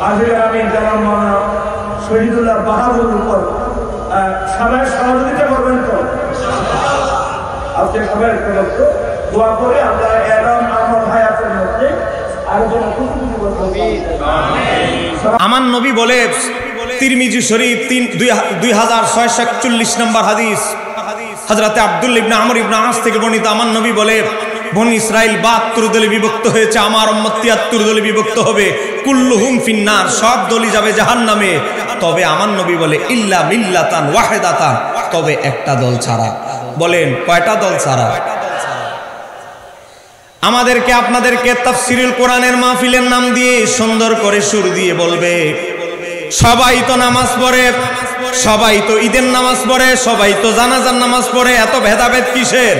মাহফিলের আমির জনাব মাওলানা শহীদুল্লাহ বাহাদুর উপর সবাই সহযোগিতা করবেন তো? আজকে সবাই একটু দোয়া করে আমরা এলাম আমার হায়াতের মধ্যে আমার নবী বলে, তিরমিজি শরীফ 2641 নম্বর হাদিস, হযরতে আব্দুল্লাহ ইবনে আমর ইবনে আস থেকে বর্ণিত। আমার নবী বলে, বনি ইসরাইল 72 দলে বিভক্ত হয়েছে, আমার উম্মত 73 দলে বিভক্ত হবে। কুল্লুহুম ফিন্নার, সব দলই যাবে জাহান্নামে। তবে আমার নবী বলে, ইল্লা মিল্লাতান ওয়াহিদাতান, তবে একটা দল ছাড়া। বলেন কয়টা দল ছাড়া? আমাদেরকে আপনাদেরকে তাফসীরুল কোরআনের মাহফিলের নাম দিয়ে সুন্দর করে সুর দিয়ে বলবে, সবাই তো নামাজ পড়ে, সবাই তো ঈদের নামাজ পড়ে, সবাই তো জানাজার নামাজ পড়ে, এত ভেদাভেদ কিসের?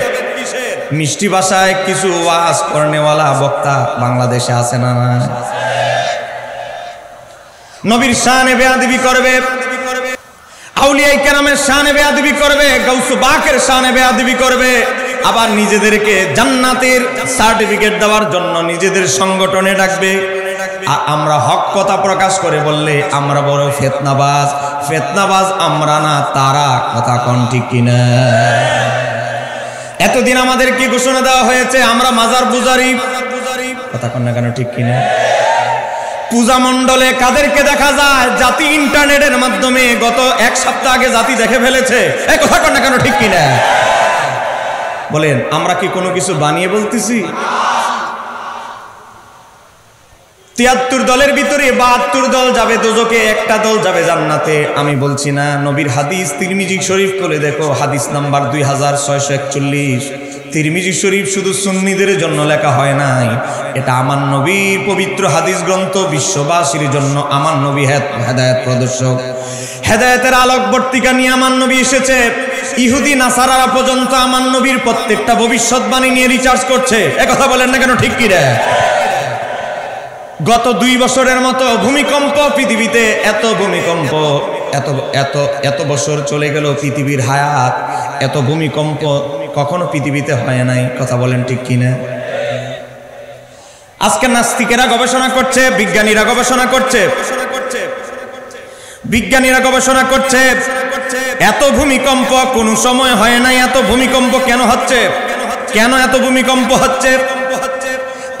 মিষ্টি ভাষায় কিছু ওয়াজ করনেওয়ালা বক্তা বাংলাদেশে আছে না? নবীর শানে বেয়াদবি করবে, আউলিয়ায়ে কেরামের শানে বেয়াদবি করবে, গাউস বাকের শানে বেয়াদবি করবে, আবার নিজেদেরকে জান্নাতের সার্টিফিকেট দেওয়ার জন্য নিজেদের সংগঠনে ডাকবে। আমরা হক কথা প্রকাশ করে বললে আমরা বড় ফিতনাবাজ। ফিতনাবাজ আমরা না, তারা। কথা কোন ঠিক কিনা? এতদিন আমাদেরকে ঘোষণা দেওয়া হয়েছে আমরা মাজার পূজারি। কথা কোন না কেন ঠিক কিনা? পূজা মণ্ডলে কাদেরকে দেখা যায়? জাতি ইন্টারনেটের মাধ্যমে গত এক সপ্তাহ আগে জাতি দেখে ফেলেছে। এই কথা কোন না কেন ঠিক কিনা? বলেন আমরা কি কোনো কিছু বানিয়ে বলতেছি? 73 দলের ভিতরে 72 দল যাবে দোজখে, একটা দল যাবে জান্নাতে। আমি বলছি না, নবীর হাদিস তিরমিজি শরীফ খুলে দেখো, হাদিস নাম্বার 2641। তিরমিজি শরীফ শুধু সুন্নিদের জন্য লেখা হয় নাই, এটা আমার নবীর পবিত্র হাদিস গ্রন্থ, বিশ্ববাসীর জন্য আমার নবী হেদায়েত প্রদর্শক, হেদায়েতের আলোকবর্তিকা নিয়ে আমার নবী এসেছে। ইহুদি নাসারারা পর্যন্ত আমার নবীর প্রত্যেকটা ভবিষ্যৎবাণী নিয়ে রিসার্চ করছে। একথা বলেন না কেন ঠিক কি রে? গত 2 বছরের মতো ভূমিকম্প পৃথিবীতে, এত ভূমিকম্প, এত বছর চলে গেল পৃথিবীর হায়াত, এত ভূমিকম্প কখনো পৃথিবীতে হয় নাই। কথা বলেন ঠিক কিনা? আজকে নাস্তিকেরা গবেষণা করছে, বিজ্ঞানীরা গবেষণা করছে, বিজ্ঞানীরা গবেষণা করছে, এত ভূমিকম্প কোন সময় হয় নাই। এত ভূমিকম্প কেন হচ্ছে? কেন এত ভূমিকম্প হচ্ছে?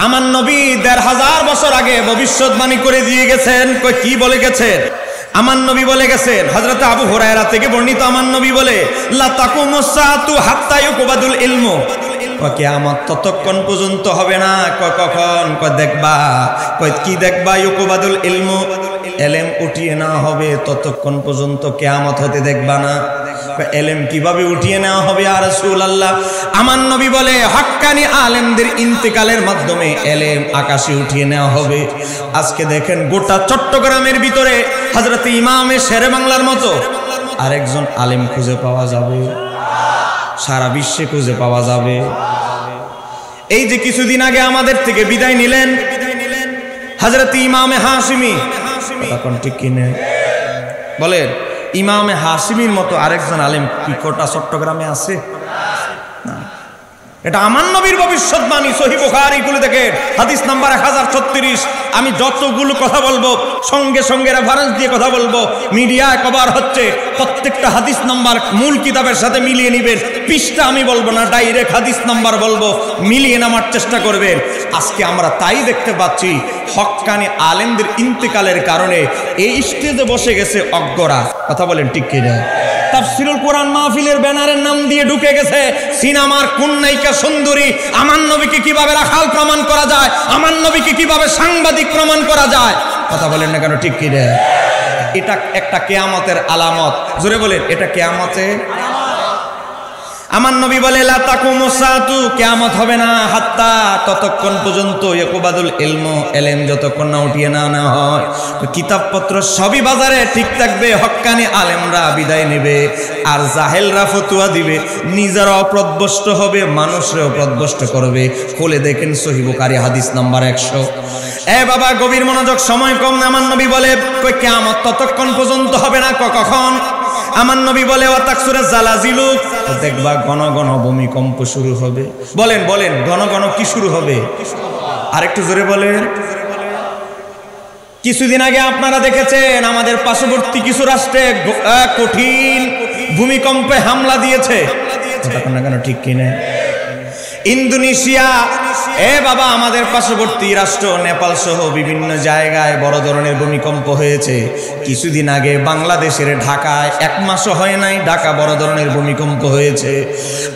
আমার নবী 1500 বছর আগে ভবিষ্যৎবাণী করে দিয়ে গেছেন। কি বলে গেছেন? আমার নবী বলে গেছেন, হযরত আবু হুরায়রা থেকে বর্ণিত, আমার নবী বলে, লা তাকুমুস সাআতু হাত্তা ইউকবাদুল ইলমু, কিয়ামত ততক্ষণ পর্যন্ত হবে না। কখন? দেখবা। কি দেখবা? ইউকবাদুল ইলমু, ইলম উঠিয়ে নেওয়া হবে, ততক্ষণ পর্যন্ত কিয়ামত হতে দেখবা না। ইলম কিভাবে উঠিয়ে নেওয়া হবে ইয়া রাসূলুল্লাহ? আমার নবী বলে, হক্কানি আলেমদের ইন্তেকালের মাধ্যমে ইলম আকাশে উঠিয়ে নেওয়া হবে। আজকে দেখেন গোটা চট্টগ্রামের ভিতরে হযরত ইমামে শেরে বাংলার মতো আরেকজন আলেম খুঁজে পাওয়া যাবে, সারা বিশ্বে খুঁজে পাওয়া যাবে। এই যে কিছুদিন আগে আমাদের থেকে বিদায় নিলেন হযরত ইমামে হাশিমি, তখন ঠিক কিনে বলেন, ইমামে হাশিমির মতো আরেকজন আলেম কি কোটা চট্টগ্রামে আছে? না। এটা আমার নবীর ভবিষ্যৎবাণী, সহিহ বুখারী খুলে দেখেন, হাদিস নাম্বার 1036। আমি যতগুলো কথা বলবো সঙ্গে সঙ্গে রেফারেন্স দিয়ে কথা বলবো, মিডিয়ায় কভার হচ্ছে, প্রত্যেকটা হাদিস নাম্বার মূল কিতাবের সাথে মিলিয়ে নেবেন। পৃষ্ঠা আমি বলবো না, ডাইরেক্ট হাদিস নাম্বার বলবো, মিলিয়ে নেওয়ার চেষ্টা করবেন। আজকে আমরা তাই দেখতে পাচ্ছি, হক্কানি আলেমদের ইন্তেকালের কারণে এই স্টেজে বসে গেছে অজ্ঞরা। কথা বলেন ঠিক কিনা? তাফসীরুল কোরআন মাহফিলের ব্যানারের নাম দিয়ে ঢুকে গেছে সিনেমার কোন নায়িকা সুন্দরী। আমার নবীকে কিভাবে রাখাল প্রমাণ করা যায়, আমার নবীকে কিভাবে সাংবাদিক প্রমাণ করা যায়। কথা বলেন না কেন ঠিক কিনা? এটা একটা কিয়ামতের আলামত। জোরে বলেন, এটা কিয়ামতের। আমার নবী বলে, লা তাকুমুস সাআতু, কিয়ামত হবে না হাত্তা, ততক্ষণ পর্যন্ত ইউকবাদুল ইলমু, ইলম যতক্ষণ না উঠিয়ে না হয়। তো কিতাবপত্র সবই বাজারে ঠিক থাকবে, হক্কানি আলেমরা বিদায় নেবে, আর জাহেলরা ফতোয়া দিবে, নিজেরা অপ্রদ্বষ্ট হবে, মানুষরা অপ্রদ্বষ্ট করবে। খুলে দেখেন সহিহ বুখারী হাদিস নাম্বার 100। এ বাবা গভীর মনোযোগ, সময় কম। আমার নবী বলে, কিয়ামত ততক্ষণ পর্যন্ত হবে না। কখন? আমার নবী বলে, ওয়াতাকসুরা জালাজিলু, দেখবা ঘন ঘন ভূমিকম্প শুরু হবে। বলেন বলেন, ঘন ঘন কি শুরু হবে? আরেকটু জোরে বলেন। কিছুদিন আগে আপনারা দেখেছেন আমাদের পার্শ্ববর্তী কিছু রাষ্ট্রে কঠিন ভূমিকম্পে হামলা দিয়েছে, কেন ঠিক কিনা? ইন্দোনেশিয়া, বাবা আমাদের পার্শ্ববর্তী রাষ্ট্র নেপাল সহ বিভিন্ন জায়গায় বড় ধরনের ভূমিকম্প হয়েছে। কিছুদিন আগে বাংলাদেশের ঢাকায় 1 মাসও হয় নাই, ঢাকা বড় ধরনের ভূমিকম্প হয়েছে।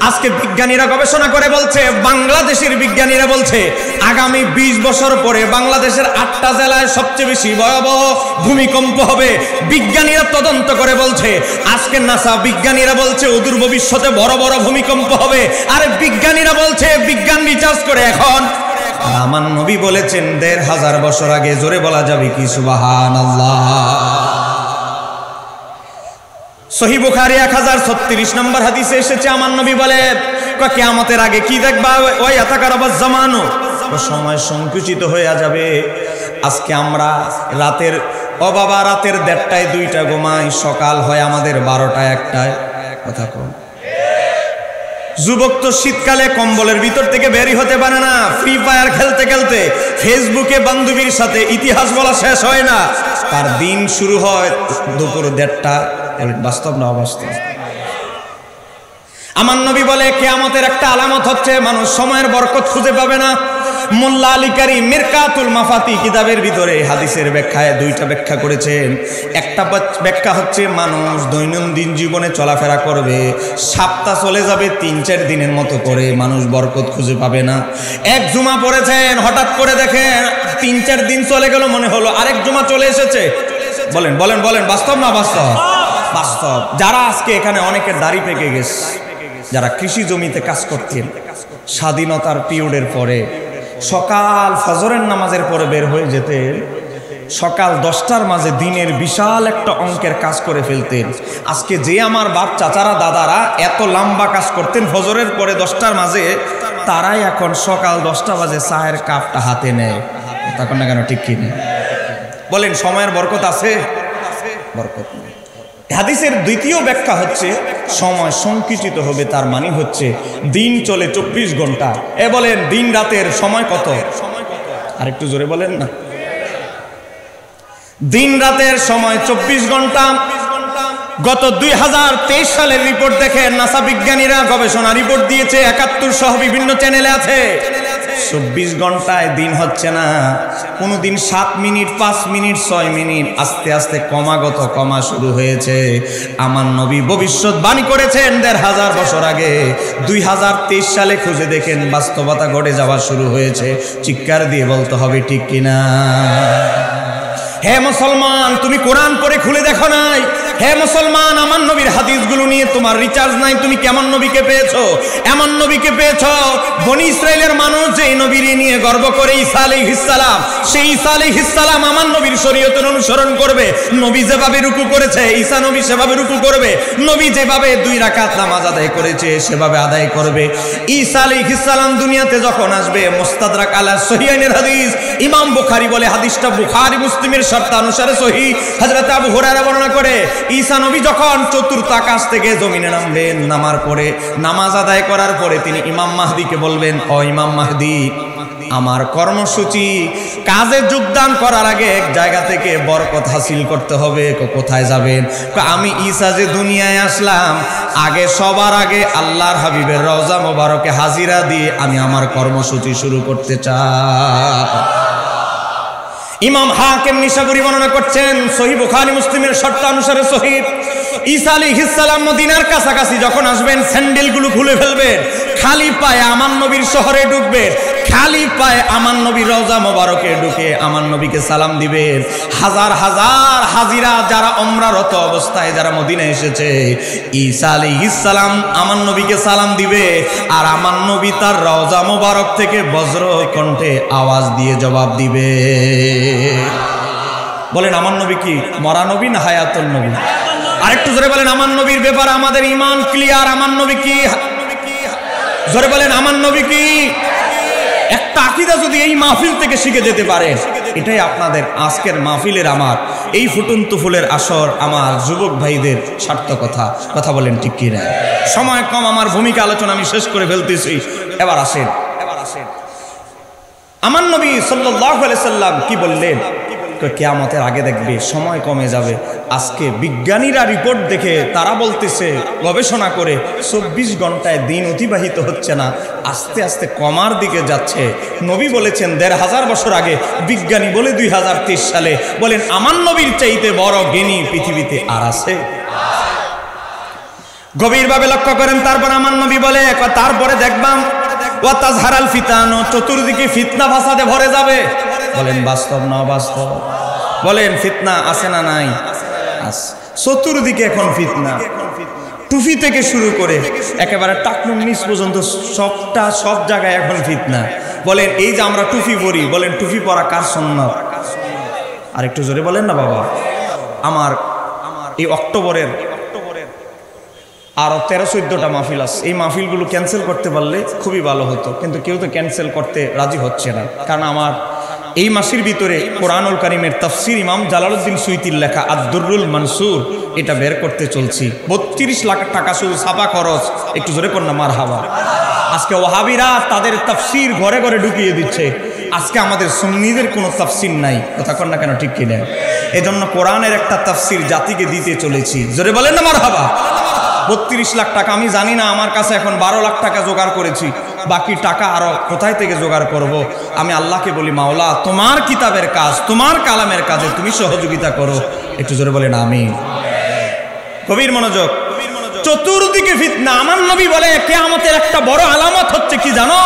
আজকে বিজ্ঞানীরা গবেষণা করে বলছে, বাংলাদেশের বিজ্ঞানীরা বলছে আগামী 20 বছর পরে বাংলাদেশের 8টা জেলায় সবচেয়ে বেশি ভয়াবহ ভূমিকম্প হবে। বিজ্ঞানীরা তদন্ত করে বলছে, আজকে নাসা বিজ্ঞানীরা বলছে অদূর ভবিষ্যতে বড় বড় ভূমিকম্প হবে। আরে বিজ্ঞানীরা বলছে, বিজ্ঞান রিসার্চ করে এখন। আমার নবী বলেছেন 1500 বছর আগে। জোরে বলা যাবে কি সুবহানাল্লাহ? সহিহ বুখারী 1036 নম্বর হাদিসে এসেছে, আমার নবী বলে কিয়ামতের আগে কি দেখবা? ওই আতাকারাবাজ জামানো, সময় সংকুচিত হয়ে যাবে। আজকে আমরা রাতের বাবা রাতের 1:30টায় 2টা ঘুমাই, সকাল হয় আমাদের 12টা 1টায়। কথা কম। যুবক তো শীতকালে কম্বলের ভিতর থেকে বেরি হতে পারে না, ফ্রি ফায়ার খেলতে খেলতে ফেসবুকে বান্ধবীর সাথে ইতিহাস বলা শেষ হয় না, তার দিন শুরু হয় দুপুর 1:30টা। বাস্তব না অবাস্তব? আমার নবী বলে কিয়ামতের একটা আলামত হচ্ছে মানুষ সময়ের বরকত খুঁজে পাবে না। মোল্লা আলী কারি মিরকাতুল মাফাতি কিতাবের ভিতরে হাদিসের ব্যাখ্যায় 2টা ব্যাখ্যা করেছেন। একটা ব্যাখ্যা হচ্ছে মানুষ দৈনন্দিন জীবনে চলাফেরা করবে, সপ্তাহ চলে যাবে 3-4 দিনের মতো করে, মানুষ বরকত খুঁজে পাবে না। এক জুমা পড়েছেন, হঠাৎ করে দেখেন 3-4 দিন চলে গেল, মনে হলো আরেক জুমা চলে এসেছে। বলেন বলেন বলেন, বাস্তব না বাস্তব? বাস্তব। যারা আজকে এখানে অনেকের দাড়ি পেকে গেছে, যারা কৃষি জমিতে কাজ করতেন স্বাধীনতার পিরিয়ডের পরে, সকাল ফজরের নামাজের পরে বের হয়ে যেতেন, সকাল 10টার মাঝে দিনের বিশাল একটা অঙ্কের কাজ করে ফেলতেন। আজকে যে আমার বাপ চাচারা দাদারা এত লম্বা কাজ করতেন ফজরের পরে 10টার মাঝে, তারাই এখন সকাল 10টা বাজে চায়ের কাপটা হাতে নেয়। তখন না কেন ঠিক কিনা? বলেন সময়ের বরকত আছে? বরকত নেই। হাদিসের দ্বিতীয় ব্যাখ্যা হচ্ছে সময় সংকুচিত হবে, তার মানে হচ্ছে দিন চলে 24 ঘন্টা। বলেন দিন রাতের সময় কত? আর একটু জোরে বলেন না। দিন রাতের সময় 24 ঘন্টা। গত 2023 সালের রিপোর্ট দেখে নাসা বিজ্ঞানীরা গবেষণা রিপোর্ট দিয়েছে, 71 সহ বিভিন্ন চ্যানেলে আছে। 24 ঘন্টায় দিন হচ্ছে না, কোনদিন 7 মিনিট, 5 মিনিট, 6 মিনিট, আস্তে আস্তে ক্রমাগত কমা শুরু হয়েছে। আমার নবী ভবিষ্যৎবাণী করেছেন 1500 বছর আগে। 2023 সালে খুঁজে দেখেন বাস্তবতা ঘটে যাওয়া শুরু হয়েছে। চিৎকার দিয়ে বলতে হবে ঠিক কিনা? হে মুসলমান, তুমি কোরআন পড়ে খুলে দেখো নাই? হে মুসলমান, আমার নবীর হাদিসগুলো নিয়ে তোমার রিচার্জ নাই। তুমি কেমন নবীকে পেয়েছো? এমন নবীকে পেয়েছো বনি ইসরাইলের মানুষ যেই নবীর নিয়ে গর্ব করে, ঈসা আলাইহিস সালাম। সেই ঈসা আলাইহিস সালাম আমার নবীর শরীয়তের অনুসরণ করবে। নবী যেভাবে রুকু করেছে ঈসা নবী সেভাবে রুকু করবে। নবী যেভাবে 2 রাকাত নামাজ আদায় করেছে সেভাবে আদায় করবে। ঈসা আলাইহিস সালাম দুনিয়াতে যখন আসবে, মুস্তাদরাক আলা সহিহাইনের হাদিস, ইমাম বুখারী বলে হাদিসটা বুখারী মুসলিমের শর্তানুসারে সহিহ। হযরত আবু হুরায়রা বর্ণনা করে, ঈসা নবী যখন চতুর্থ আকাশ থেকে জমিনে নামবেন, নামার পরে নামাজ আদায় করার পরে তিনি ইমাম মাহদিকে বলবেন, ও ইমাম মাহদি, আমার কর্মসূচি কাজে যোগদান করার আগে এক জায়গা থেকে বরকত হাসিল করতে হবে। কোথায় যাবেন? আমি ঈসা যে দুনিয়ায় আসলাম, আগে সবার আগে আল্লাহর হাবিবের রওজা মোবারকে হাজিরা দিয়ে আমি আমার কর্মসূচি শুরু করতে চাই। ইমাম হাকিম নিশাপুরী বর্ণনা করছেন, সহিহ বুখারী মুসলিমের শর্তানুসারে সহিহ। ঈসা আলাইহিস সালাম মদিনার কাছাকাছি যখন আসবেন, স্যান্ডেলগুলো খুলে ফেলবেন, খালি পায়ে আমার নবীর শহরে ঢুকবেন, খালি পায়ে আমার নবীর রওজা মোবারকে ঢুকে আমার নবীকে সালাম দিবেন। হাজার হাজার হাজিরা যারা উমরারত অবস্থায় যারা মদিনায় এসেছে, ঈসা আলাইহিস সালাম আমার নবীকে সালাম দিবে, আর আমার নবী তার রওজা মোবারক থেকে বজ্র কণ্ঠে আওয়াজ দিয়ে জবাব দিবে। বলেন আমার নবী কি মরা নবী না হায়াতুন নবী? আরেকটু জোরে বলেন আমার নবীর ব্যাপারে আমাদের ঈমান ক্লিয়ার? আমার নবী কি? জোরে বলেন আমার নবী কি? একটা আকীদা যদি এই মাহফিল থেকে শিখে যেতে পারে, এটাই আপনাদের আজকের মাহফিলের, আমার এই ফুটন্ত ফুলের আসর, আমার যুবক ভাইদের সার্থকতা। কথা বলেন ঠিক কি না? সময় কম, আমার ভূমিকা আলোচনা আমি শেষ করে ফেলতেছি। এবার আসেন আমার নবী সাল্লাল্লাহু আলাইহি সাল্লাম কি বললেন? কিয়ামতের আগে দেখবে সময় কমে যাবে। আজকে বিজ্ঞানীরা রিপোর্ট দেখে তারা বলতেছে, গবেষণা করে 24 ঘন্টায় দিন অতিবাহিত হচ্ছে না, আস্তে আস্তে কমার দিকে যাচ্ছে। নবী বলেছেন 1500 বছর আগে, বিজ্ঞানী বলে 2023 সালে। বলেন আমার নবীর চাইতে বড় জ্ঞানী পৃথিবীতে আর আছে? গভীরভাবে লক্ষ্য করেন। তারপর আমার নবী বলে, তারপরে দেখবাম ওয়া তাজহারাল ফিতান, চতুর্দিকে ফিতনা ফাসাদে ভরে যাবে। বলেন বাস্তব না বাস্তব? বলেন ফিতনা আছে না নাই? আছে। চতুর্দিকে এখন ফিতনা, টুপি থেকে শুরু করে একেবারে টাকনুর নিচ পর্যন্ত সব জায়গায় এখন ফিতনা। বলেন এই যে আমরা টুপি পরি, বলেন টুপি পরা কার সুন্নাত? আর একটু জোরে বলেন না বাবা। আমার এই অক্টোবরের আরো 13-14টা মাহফিল আছে। এই মাহফিলগুলো ক্যান্সেল করতে পারলে খুবই ভালো হতো, কিন্তু কেউ তো ক্যান্সেল করতে রাজি হচ্ছে না। কারণ আমার এই মাসের ভিতরে কোরআনুল কারীমের তাফসীর ইমাম জালালউদ্দিন সুয়ুতীর লেখা আদ-দুররুল মানসুর এটা বের করতে চলছি। 32 লাখ টাকা শুধু ছাপা খরচ। একটু জোরে কর না মারহাবা। আজকে ওয়াহাবিরা তাদের তাফসীর ঘরে ঘরে ঢুকিয়ে দিচ্ছে। আজকে আমাদের সুন্নিদের কোনো তাফসীর নাই। কথা কর না কেন, ঠিক কিনা? এজন্য কোরআনের একটা তাফসীর জাতিকে দিতে চলেছি। জোরে বলেন না মারহাবা। 32 লাখ টাকা, আমি জানি না, আমার কাছে এখন 12 লাখ টাকা জোগাড় করেছি। বাকি টাকা আরো কোথায় থেকে জোগাড় করব? আমি আল্লাহকে বলি, মাওলা তোমার কিতাবের কাজ, তোমার কালামের কাজে তুমি সহযোগিতা করো। একটু জোরে বলেন আমিন। গভীর মনোযোগ। চতুর্দিকে ফিতনা। আমার নবী বলে কিয়ামতের একটা বড় আলামত হচ্ছে কি জানো?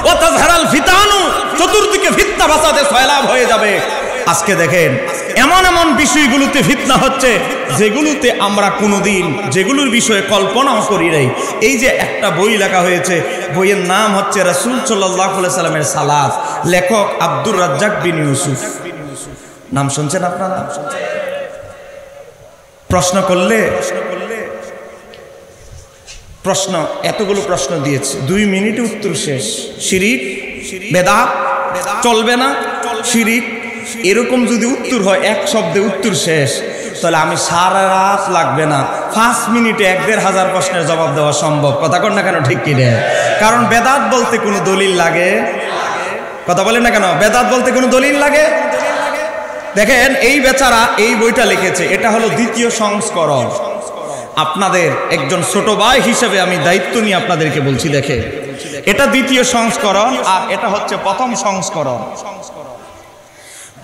ওয়া তাজহারাল ফিতানু, চতুর্দিকে ফিতনা ফাসাদে সয়লাব হয়ে যাবে। আজকে দেখেন এমন এমন বিষয়গুলোতে ফিতনা হচ্ছে যেগুলোতে আমরা কোনোদিন যেগুলোর বিষয়ে কল্পনাও করি নাই। এই যে একটা বই লেখা হয়েছে, বইয়ের নাম হচ্ছে রাসূল সাল্লাল্লাহু আলাইহি সাল্লামের সালাত, লেখক আব্দুর রাজ্জাক বিন ইউসুফ। নাম শুনছেন আপনারা? প্রশ্ন করলে প্রশ্ন, এতগুলো প্রশ্ন দিয়েছে, 2 মিনিটে উত্তর শেষ। শিরিক, বেদাত চলবে না, শিরিক, এরকম যদি উত্তর হয়, এক শব্দে উত্তর শেষ, তাহলে আমি সারা রাত লাগবে না, 5 মিনিটে 1,500 প্রশ্নের জবাব দেওয়া সম্ভব। কথা কর না কেন, ঠিক কি রে? কারণ বেদাত বলতে কোনো দলিল লাগে? কথা বলেন না কেন? বেদাত বলতে কোনো দলিল লাগে? দেখেন এই বেচারা এই বইটা লিখেছে, এটা হলো 2য় সংস্করণ। আপনাদের একজন ছোট ভাই হিসেবে আমি দায়িত্ব নিয়ে আপনাদেরকে বলছি, দেখে এটা 2য় সংস্করণ আর এটা হচ্ছে 1ম সংস্করণ।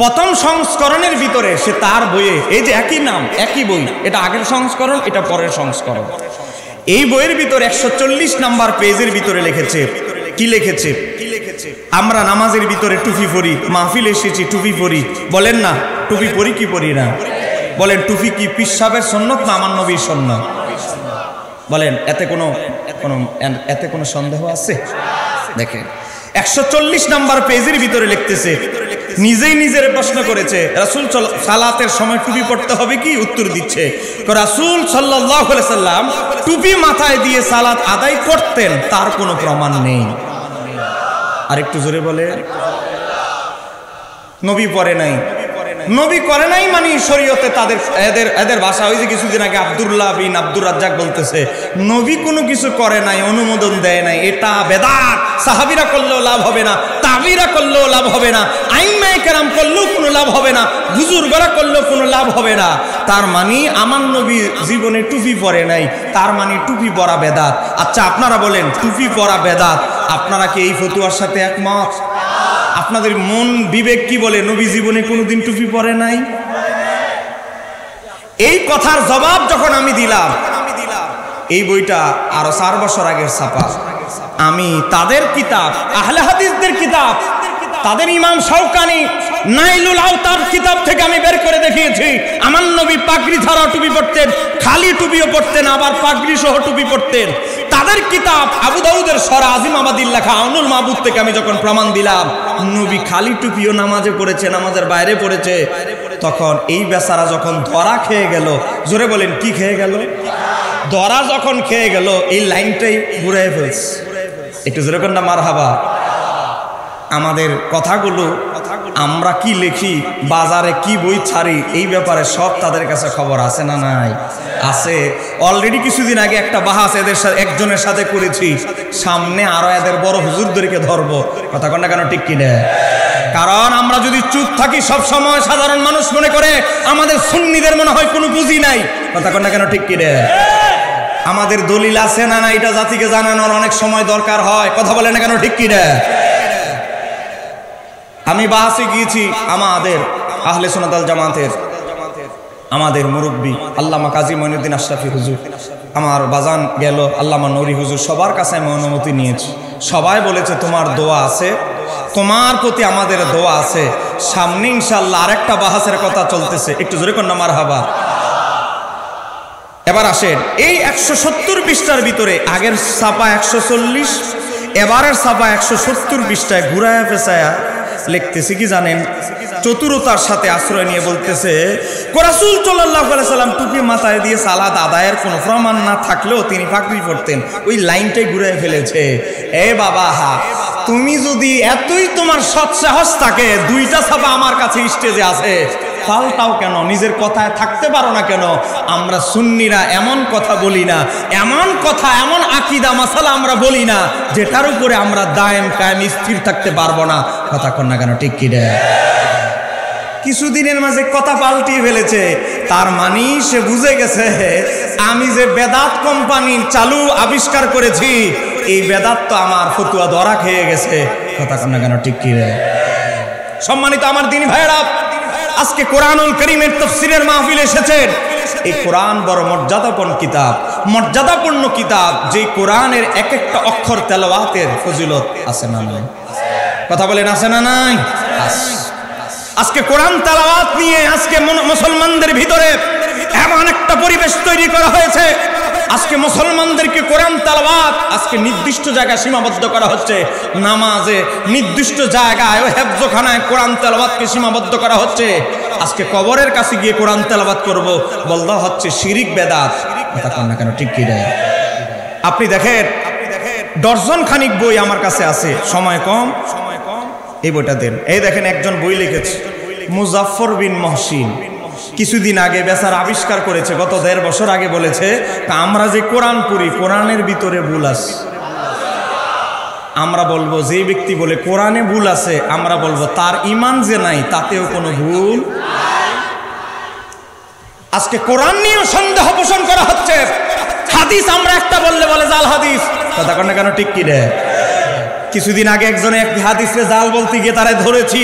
1ম সংস্করণের ভিতরে সে তার বইয়ে, এই যে একই নাম একই বই, এটা আগের সংস্করণ, এটা পরের সংস্করণ। এই বইয়ের ভিতরে 140 নাম্বার পেজের ভিতরে লিখেছে, কি লিখেছে? আমরা নামাজের ভিতরে টুপি পরি, মাহফিল এসেছি টুপি পরি। বলেন না টুপি পরি কি পরি না? বলেন টুপি কি পীর সাহেবের সুন্নত না আমার নবীর সুন্নত? বলেন এতে কোনো সন্দেহ আছে? দেখেন 140 নাম্বার পেজের ভিতরে লিখতেছে, নিজেই নিজের প্রশ্ন করেছে, রাসূল সালাতের সময় টুপি পড়তে হবে কি? উত্তর দিচ্ছে, রাসূল সাল্লাল্লাহু আলাইহি সাল্লাম টুপি মাথায় দিয়ে সালাত আদায় করতেন, তার কোনো প্রমাণ নেই। আর একটু জোরে বলে, নবী পড়ে নাই। নবী করে নাই মানে শরীয়তে তাদের এদের ভাষা। ওই যে কিছুদিন আগে আব্দুল্লাহ বিন আব্দুর রাজ্জাক বলতেছে নবী কোনো কিছু করে নাই, অনুমোদন দেয় নাই, এটা বেদাত। সাহাবীরা করলেও লাভ হবে না, তাবিরা করলেও লাভ হবে না, আইম্মায়ে কেরাম করলেও কোনো লাভ হবে না, বুজুর্গরা করলেও কোনো লাভ হবে না। তার মানে আমার নবী জীবনে টুপি পরে নাই, তার মানে টুপি পরা বেদাত। আচ্ছা আপনারা বলেন টুপি পরা বেদাত, আপনারা কি এই ফতোয়ার সাথে একমত? আপনাদের মন বিবেক কি বলে? নবী জীবনে কোনোদিন টুপি পরে নাই। এই কথার জবাব যখন আমি দিলাম, এই বইটা আরো 4 বছর আগের ছাপা। আমি তাদের কিতাব, আহলে হাদিসদের কিতাব, তাদের ইমাম শাওকানি নাইলুল আওতার কিতাব থেকে আমি বের করে দেখিয়েছি, আমার নবী পাগড়ি ছাড়াও টুপি পরতেন, খালি টুপিও পরতেন, আবার পাগড়ি সহ টুপি পরতেন। তাদের কিতাব আবু দাউদের সরা আজিম আমাদির লেখা আউনুল মাহবুদ থেকে আমি যখন প্রমাণ দিলাম নবী খালি টুপিও নামাজে পড়েছে, নামাজের বাইরে পড়েছে, তখন এই বেচারা যখন ধরা খেয়ে গেল, জোরে বলেন কি খেয়ে গেল? ধরা যখন খেয়ে গেল, এই লাইনটাই ঘুরাই ফেলছে। একটু জোরে কন্যা মারহাবা। আমাদের কথাগুলো আমরা কি লিখি, বাজারে কি বই ছাড়ি, এই ব্যাপারে সব তাদের কাছে খবর আছে না নাই? আছে। অলরেডি কিছুদিন আগে একটা বাহাস এদের সাথে একজনের সাথে করেছি, সামনে আরো এদের বড় হুজুরদেরকে ধরবো। কথা কন্যা কেন, ঠিক কিনা? কারণ আমরা যদি চুপ থাকি সব সময় সাধারণ মানুষ মনে করে আমাদের সুন্নিদের মনে হয় কোনো বুঝি নাই। কথা কন না কেন, ঠিক কি রে? আমাদের দলিল আছে না না এটা জাতিকে জানানোর অনেক সময় দরকার হয়। কথা বলে না কেন, ঠিক কি রে? আমি বাহাসে গিয়েছি আমাদের আহলে সুন্নাত ওয়াল জামাতের আমাদের মুরব্বী আল্লামা কাজী মঈনুদ্দিন আশরাফি হুজুর, আমার বাজান গেল আল্লামা নুরি হুজুর, সবার কাছে আমি অনুমতি নিয়েছি। সবাই বলেছে তোমার দোয়া আছে, তোমার প্রতি আমাদের দোয়া আছে। সামনে ইনশাআল্লাহ আরেকটা বাহাসের কথা চলতেছে, একটু জোরে কর না মারহাবা। এবার আসেন, এই 170 পৃষ্ঠার ভিতরে আগের ছাপা 140, এবারের ছাপা 170 পৃষ্ঠায় ঘুরায়া পেঁচায়া লিখতেছে কি জানেন? চতুরতার সাথে আশ্রয় নিয়ে বলতেছে, রাসূল সাল্লাল্লাহু আলাইহি সাল্লাম টুপি মাথায় দিয়ে সালাত আদায়ের কোনো প্রমাণ না থাকলেও তিনি পাগড়ি পরতেন। ওই লাইনটাই ঘুরে ফেলেছে। এ বাবা, তুমি যদি এতই তোমার সৎসাহস থাকে, দুইটা ছাপা আমার কাছে স্টেজে আছে, পাল্টাও কেন? নিজের কথায় থাকতে পারো না কেন? আমরা সুন্নিরা এমন কথা বলি না, এমন কথা, এমন আকীদা মাসালা আমরা বলি না যেটার উপরে আমরা দায়েম কায়েম স্থির থাকতে পারবো না। কথা কন না কেন, ঠিক কি রে? কিছুদিনের মাঝে কথা পাল্টিয়ে ফেলেছে। তার মানে সে বুঝে গেছে আমি যে বেদাত কোম্পানি চালু আবিষ্কার করেছি, এই বেদাত তো আমার ফতুয়া ধরা খেয়ে গেছে। কথা কন না কেন, ঠিক কি রে? সম্মানিত আমার দিনী ভাইরা, আজকে কোরআনুল কারীমের তাফসীরের মাহফিলে এসেছেন। এই কোরআন বড় মর্যাদাপূর্ণ কিতাব, মর্যাদাপূর্ণ কিতাব, যে কোরআনের এক একটা অক্ষর তেলাওয়াতের ফজিলত আছে না নাই? কথা বলেন, আছে না নাই? আজকে কোরআন তেলাওয়াত নিয়ে আজকে মুসলমানদের ভিতরে এমন একটা পরিবেশ তৈরি করা হয়েছে। আজকে মুসলমানদেরকে কোরআন তেলাওয়াত আজকে নির্দিষ্ট জায়গায় সীমাবদ্ধ করা হচ্ছে। নামাজে নির্দিষ্ট জায়গায় ও হেফজখানায় কোরআন তেলাওয়াতকে সীমাবদ্ধ করা হচ্ছে। আজকে কবরের কাছে গিয়ে কোরআন তেলাওয়াত করব বলদা হচ্ছে শিরিক বেদাত। কথা কন না কেন, ঠিক কি রে? আপনি দেখেন, ডজন খানিক বই আমার কাছে আছে, সময় কম, এই বইটা দেন। এই দেখেন, একজন বই লিখেছে মুজাফফর বিন মহসিন, কিছুদিন আগে বেচার আবিষ্কার করেছে, গত 1.5 বছর আগে বলেছে আমরা যে কোরআন পড়ি কোরআনের ভিতরে ভুল আছে। আমরা বলবো, যে ব্যক্তি বলে কোরআনে ভুল আছে, আমরা বলবো তার ঈমান যে নাই তাতেও কোনো ভুল। আজকে কোরআন নিয়েও সন্দেহ পোষণ করা হচ্ছে। হাদিস আমরা একটা বললে বলে জাল হাদিস। কথা কন না কেন, ঠিক কি রে? কিছুদিন আগে একজনে এক হাদিসে জাল বলতে গিয়ে তারা ধরেছি,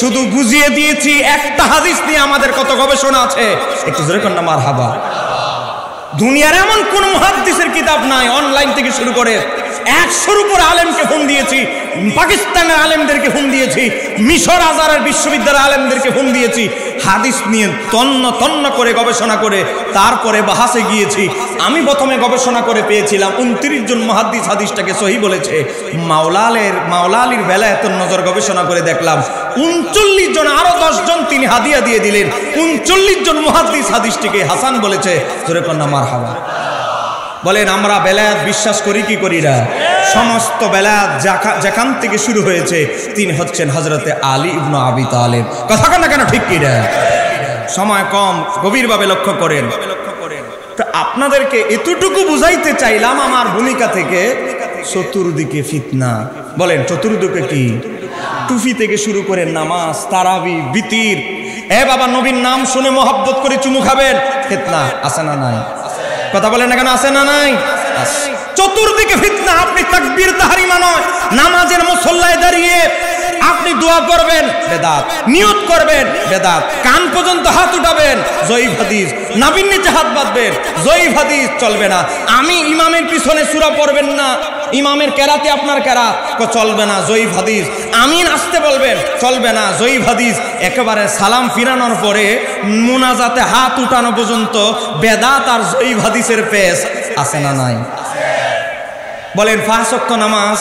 শুধু বুঝিয়ে দিয়েছি। একটা হাদিস নিয়ে আমাদের কত গবেষণা আছে, একটু জোরে কর না মারহাবা। দুনিয়ার এমন কোন মুহাদ্দিসের কিতাব নাই, অনলাইন থেকে শুরু করে 100-র উপর আলেমকে ফোন দিয়েছি, পাকিস্তানের আলেমদেরকে ফোন দিয়েছি, মিশর আজহারের বিশ্ববিদ্যালয়ের আলেমদেরকে ফোন দিয়েছি, হাদিস নিয়ে তন্ন তন্ন করে গবেষণা করে তারপরে বাহাসে গিয়েছি। আমি প্রথমে গবেষণা করে পেয়েছিলাম 29 জন মুহাদ্দিস হাদিসটাকে সহিহ বলেছে। মাওলা আলীর বেলায় এত নজর গবেষণা করে দেখলাম 39 জন, আরো 10 জন তিনি হাদিয়া দিয়ে দিলেন। 39 জন মুহাদ্দিস হাদিসটিকে হাসান বলেছে। জোরে কন্যা মারহাবা বলেন। আমরা বেলায়াত বিশ্বাস করি কি করি না? সমস্ত বেলায়াত যেখান থেকে শুরু হয়েছে তিনি হচ্ছেন হযরতে আলী ইবনে আবি তালেব। কথা কেন কেন, ঠিক কি না? সময় কম, গভীরভাবে লক্ষ্য করেন। তো আপনাদেরকে এতটুকু বুঝাইতে চাইলাম আমার ভূমিকা থেকে, চতুর্দিকে ফিতনা। বলেন চতুর্দিকে কি? টুফি থেকে শুরু করে নামাজ, তারাবি, বিতির। এ বাবা, নবীর নাম শুনে মহব্বত করে চুমু খাবেন, ফিতনা আছে না নাই? কথা বলেন না কেন, আছে না নাই? চতুর্দিকে ফিতনা। আপনি তাকবীর তাহরিমা নয়, নামাজের মুসল্লায় দাঁড়িয়ে আপনি দোয়া করবেন, বেদাত। নিয়ত করবেন, বেদাত। কান পর্যন্ত হাত উঠাবেন, জয়ীফ হাদিস। নাভির নিচে হাত বাঁধবেন, জয়ীফ হাদিস, চলবে না। আমি ইমামের পিছনে সূরা পড়বেন না, ইমামের কেরাতে আপনার কেরাত, চলবে না, জয়ীফ হাদিস। আমিন আসতে বলবেন, চলবে না, জয়ীফ হাদিস। একেবারে সালাম ফিরানোর পরে মুনাজাতে হাত উঠানো পর্যন্ত বেদাত আর জয়ীফ হাদিসের পেশ আছে না নাই? বলেন 5 ওয়াক্ত নামাজ,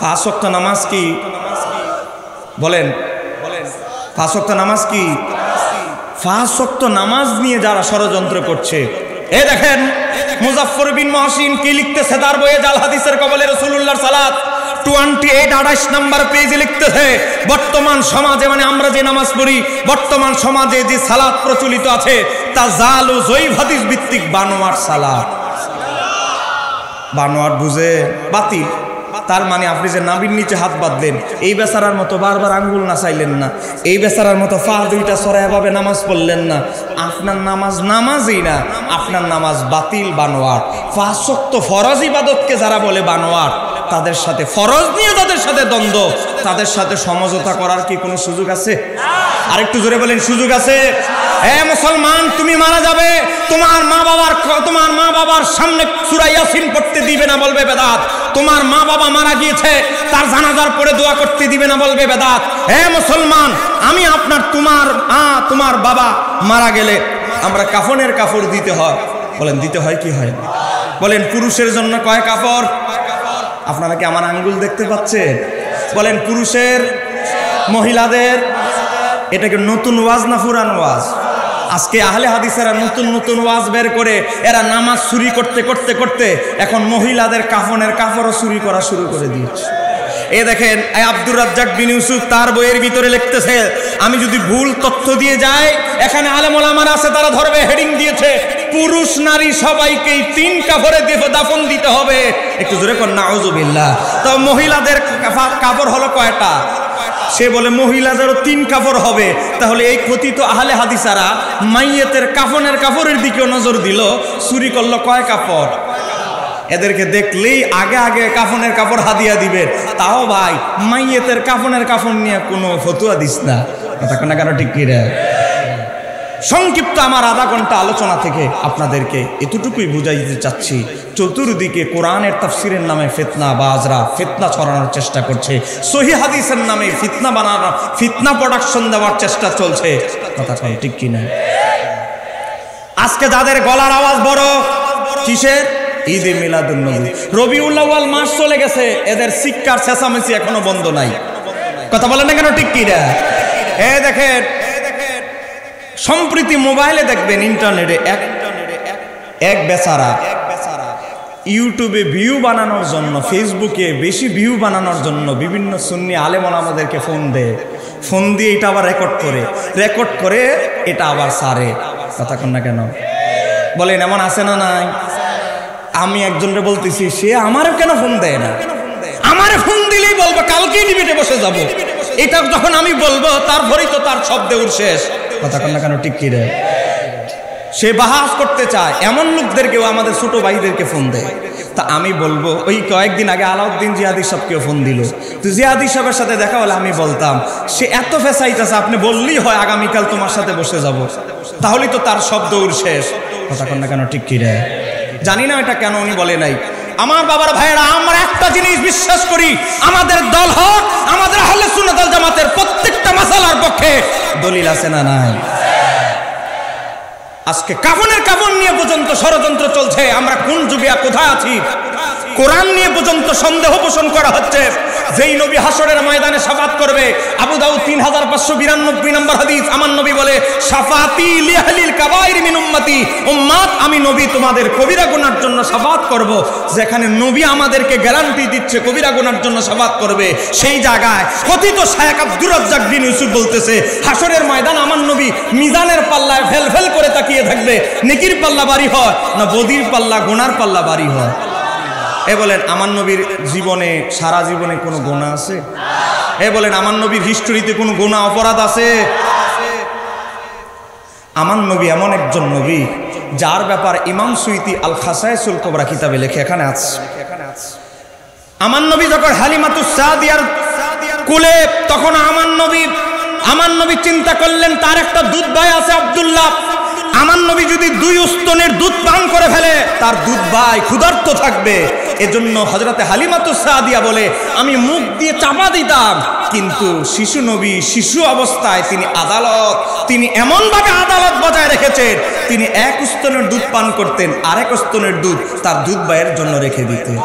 5 ওয়াক্ত নামাজ কি? বলেন 5 ওয়াক্ত নামাজ কি? 5 ওয়াক্ত নামাজ নিয়ে যারা ষড়যন্ত্র করছে, এই দেখেন মুজাফফর বিন মহসিন কি লিখতেছে তার বইয়ে জাল হাদিসের কবলে রাসূলুল্লাহর সালাত 28 নাম্বার পেজে লিখতেছে, বর্তমান সমাজে, মানে আমরা যে নামাজ পড়ি, বর্তমান সমাজে যে সালাত প্রচলিত আছে তা জাল ও জয়ীফ হাদিস ভিত্তিক বানোয়াট সালাত। বানোয়াট বুঝে বাতিল, তার মানে আপনি যে নাভির নিচে হাত বাঁধলেন, এই বেচারার মতো বারবার আঙ্গুল নাচাইলেন না, এই বেচারার মতো পা দুইটা ছড়াইভাবে নামাজ পড়লেন না, আপনার নামাজ নামাজই না, আপনার নামাজ বাতিল, বানোয়াট। 5 ওয়াক্ত ফরজ ইবাদতকে যারা বলে বানোয়াট, তাদের সাথে ফরজ নিয়ে তাদের সাথে দ্বন্দ্ব, তাদের সাথে সমঝোতা করার কি কোনো সুযোগ আছে? আরেকটু জোরে বলেন, সুযোগ আছে? মুসলমান, তুমি মারা যাবে, তোমার মা বাবার সামনে সূরা ইয়াসিন পড়তে দিবে না, বলবে বেদাত। তোমার মা বাবা মারা গিয়েছে, তার জানাজার পরে দোয়া করতে দিবে না, বলবে বেদাত। মুসলমান, আমি আপনার তোমার বাবা মারা গেলে আমরা কাফনের কাপড় দিতে হয়, বলেন দিতে হয় কি হয়? বলেন পুরুষের জন্য কয় কাপড়? আপনারা কি আমার আঙ্গুল দেখতে পাচ্ছেন? বলেন পুরুষের, মহিলাদের। এটাকে নতুন ওয়াজ না পুরান ওয়াজ? আজকে আহলে হাদিসেরা নতুন নতুন ওয়াজ বের করে এরা নামাজ চুরি করতে করতে করতে এখন মহিলাদের কাফনের কাপড়ও চুরি করা শুরু করে দিয়েছে। এ দেখেন, আব্দুর রাজ্জাক বিন ইউসুফ তার বইয়ের ভিতরে লিখতেছে, আমি যদি ভুল তথ্য দিয়ে যাই, এখানে আলেম ওলামারা আছে, তারা ধরবে, হেডিং দিয়েছে পুরুষ নারী সবাইকেই 3 কাপড়ে দাফন দিতে হবে। একটু জোরে কর নাউজুবিল্লাহ। তো মহিলাদের কাপড় হলো কয়টা? সে বলে মহিলাদেরও 3 কাপড় হবে। তাহলে এই কথিত আহলে হাদিসারা মাইয়েতের কাফনের কাপড়ের দিকেও নজর দিল, চুরি করলো কয় কাপড়? এদেরকে দেখলেই আগে আগে কাফনের কাপড় হাদিয়া দিবে। তাও ভাই মাইয়েতের কাফনের কাপড় নিয়ে কোনো ফতুয়া দিস না, কথা কোনা কেন ঠিক কি রে? সংক্ষিপ্ত আমার আধা ঘন্টা আলোচনা থেকে আপনাদেরকে এতটুকুই বুঝাইতে চাচ্ছি, চতুর্দিকে কোরআনের তাফসিরের নামে ফিতনা ছড়ানোর চেষ্টা করছে, সহিহ হাদিসের নামে ফিতনা বানানো, ফিতনা প্রোডাকশন দেওয়ার চেষ্টা চলছে, কথা কয় ঠিক কি না? আজকে যাদের গলার আওয়াজ বড়, কিসের? ঈদে মিলাদুন নবী, রবিউল আউয়াল মাস চলে গেছে, এদের শিক্ষার চেঁচামেচি এখনো বন্ধ নাই, কথা বলেন না কেন ঠিক কি না? দেখেন, সম্প্রতি মোবাইলে দেখবেন, ইন্টারনেটে এক বেচারা ইউটিউবে ভিউ বানানোর জন্য, ফেসবুকে বেশি ভিউ বানানোর জন্য বিভিন্ন সুন্নি আলেম ওলামাদেরকে ফোন দিয়ে এটা আবার রেকর্ড করে এটা আবার সারে, কথা কন না কেন? বলেন এমন আছে না নাই? আমি একজনকে বলতেছি, সে আমারও কেন ফোন দেয় না? আমারে ফোন দিলেই বলবো কালকেই ডিবেটে বসে যাব, এটা যখন আমি বলবো তারপরেই তো তার শব্দে ওর শেষ, কথা কন না কেন ঠিক কি রে? সে বাহাস করতে চায়, এমন লোকদেরকেও আমাদের ছোট ভাইদেরকে ফোন দেয়। তা আমি বলবো, ওই কয়েকদিন আগে আলাউদ্দিন জিহাদি সাহেবকেও ফোন দিল, তো জিহাদি সাহেবের সাথে দেখা হলে আমি বলতাম, সে এত ফেসাইতেছে, আপনি বললেই হয় আগামীকাল তোমার সাথে বসে যাব, তাহলেই তো তার শব্দ ওর শেষ, কথা কন না কেন ঠিক কি রে? জানি না এটা কেন উনি বলে নাই। আমার বাবার ভাইয়েরা, আমরা একটা জিনিস বিশ্বাস করি, আমাদের দল হক, আমাদের আহলে সুন্নাত ওয়াল জামাতের প্রত্যেকটা মাসালার পক্ষে দলিল আছে না নাই? আজকে কাফনের কাফন নিয়ে পর্যন্ত ষড়যন্ত্র চলছে, আমরা কোন যুগে কোথায় আছি? কোরআন নিয়ে পর্যন্ত সন্দেহ পোষণ করা হচ্ছে। যেই নবী হাসরের ময়দানে শাফাত করবে, আবু দাউদ 3592 নম্বর হাদিস, আমার নবী বলে, শাফাতি লিআহলিল কাবাইর মিন উম্মতি, উম্মত আমি নবী তোমাদের কবিরা গুনার জন্য শাফাত করব। যেখানে নবী আমাদেরকে গ্যারান্টি দিচ্ছে কবিরা গুনার জন্য শাফাত করবে, সেই জায়গায় কথিত শায়েখ আব্দুর রাজ্জাক বিন ইউসুফ বলতেছে, হাসরের ময়দান আমার নবী মিজানের পাল্লায় ফেল করে তাকিয়ে থাকবে, নেকির পাল্লা বাড়ি হয় না বদির পাল্লা, গুনার পাল্লা বাড়ি হয়? বলেন আমার নবীর জীবনে, সারা জীবনে কোনো গুনাহ আছে? বলেন আমার নবীর হিস্টোরিতে কোনো গুনাহ অপরাধ আছে? আমার নবী এমন একজন নবী যার ব্যাপার ইমাম সুয়ুতি আল খাসায়েসুল কুবরা কিতাবে লেখে, এখানে আছে, আমার নবী যখন হালিমাতুস সাদিয়ার কোলে, তখন আমার নবী চিন্তা করলেন তার একটা দুধ ভাই আছে আব্দুল্লাহ, আমার নবী যদি 2 স্তনের দুধ পান করে ফেলে তার দুধ ভাই ক্ষুধার্ত থাকবে। এজন্য হযরতে হালিমাতুস সাদিয়া বলে, আমি মুখ দিয়ে চাপা দিতাম, কিন্তু শিশু নবী শিশু অবস্থায় তিনি এমনভাবে আদালত বজায় রেখেছেন, তিনি 1 স্তনের দুধ পান করতেন, আরেক স্তনের দুধ তার দুধ ভাইয়ের জন্য রেখে দিতেন।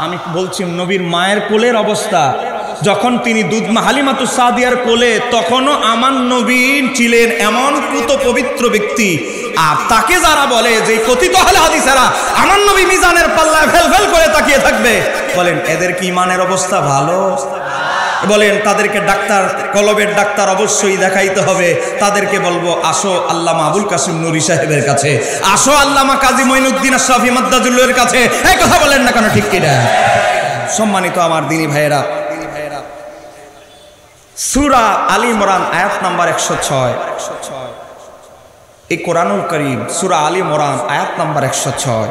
আমি বলছি নবীর মায়ের কোলের অবস্থা, যখন তিনি হালিমাতুস সাদিয়ার কোলে, তখনও আমার নবী ছিলেন এমন পুত পবিত্র ব্যক্তি। আর তাকে যারা বলে যে কথিত আহলে হাদিসেরা আমার নবী মিজানের পাল্লায় ফেল করে তাকিয়ে থাকবে, বলেন এদের কি ইমানের অবস্থা ভালো? বলেন তাদেরকে ডাক্তার, কলবের ডাক্তার অবশ্যই দেখাইতে হবে। তাদেরকে বলবো, আসো আল্লামা আবুল কাসিম নুরি সাহেবের কাছে, আসো আল্লামা কাজী মঈনুদ্দিন আশরাফি মাদ্দাজুল্লের কাছে। এই কথা বলেন না কেন ঠিক কিনা? সম্মানিত আমার দিনী ভাইয়েরা, সূরা আলী ইমরান আয়াত নাম্বার 106, এই কোরআনুল কারীম সূরা আলী ইমরান আয়াত নাম্বার 106,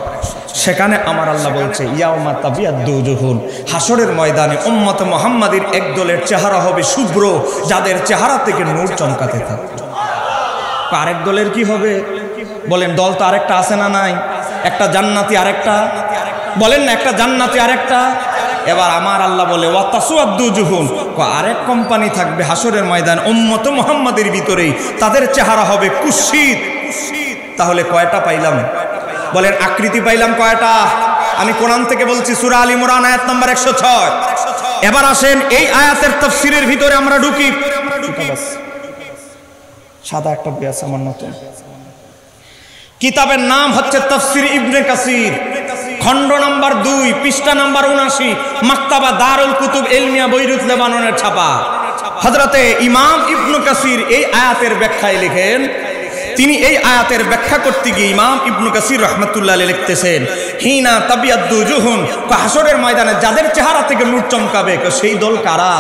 সেখানে আমার আল্লাহ বলছে ইয়াউমা তাবিয়াদ্দু উজুহুন, হাসরের ময়দানে উম্মতে মুহাম্মাদের এক দলের চেহারা হবে শুভ্র, যাদের চেহারা থেকে নূর চমকাতে থাকবে। আরেক দলের কি হবে বলেন? দল তো আরেকটা আছে না নাই? একটা জান্নাতি আরেকটা, বলেন না, একটা জান্নাতি আরেকটা। এবার আমার আল্লাহ বলে ওয়াতাসুয়াদ্দু উজুহুন, আরেক কোম্পানি থাকবে হাসরের ময়দানে উম্মতে মুহাম্মাদের ভিতরেই, তাদের চেহারা হবে কুৎসিত। তাহলে কয়টা পাইলাম বলেন? আকৃতি পাইলাম কয়টা? আমি কোরআন থেকে বলছি, সূরা আলী ইমরান আয়াত নাম্বার 106। এবার আসেন এই আয়াতের তাফসীরের ভিতরে আমরা ঢুকি। সাদা একটা বই আছে আমার নতুন, কিতাবের নাম হচ্ছে তাফসীর ইবনে কাসির, খণ্ড নাম্বার 2, পৃষ্ঠা নাম্বার 79, মাকতাবা দারুল কুতুব ইলমিয়া বৈরুত লেবাননের ছাপা। হযরতে ইমাম ইবনে কাসির এই আয়াতের ব্যাখ্যায় লিখেন, তিনি এই আয়াতের ব্যাখ্যা করতে গিয়ে ইমাম ইবনে কাসির রাহমাতুল্লাহ আলাইহি লিখতেছেন, হিনা তাবিয়াদ্দু উজুহুন, হাসরের ময়দানে যাদের চেহারা থেকে নূর চমকাবে, সেই দল কারা?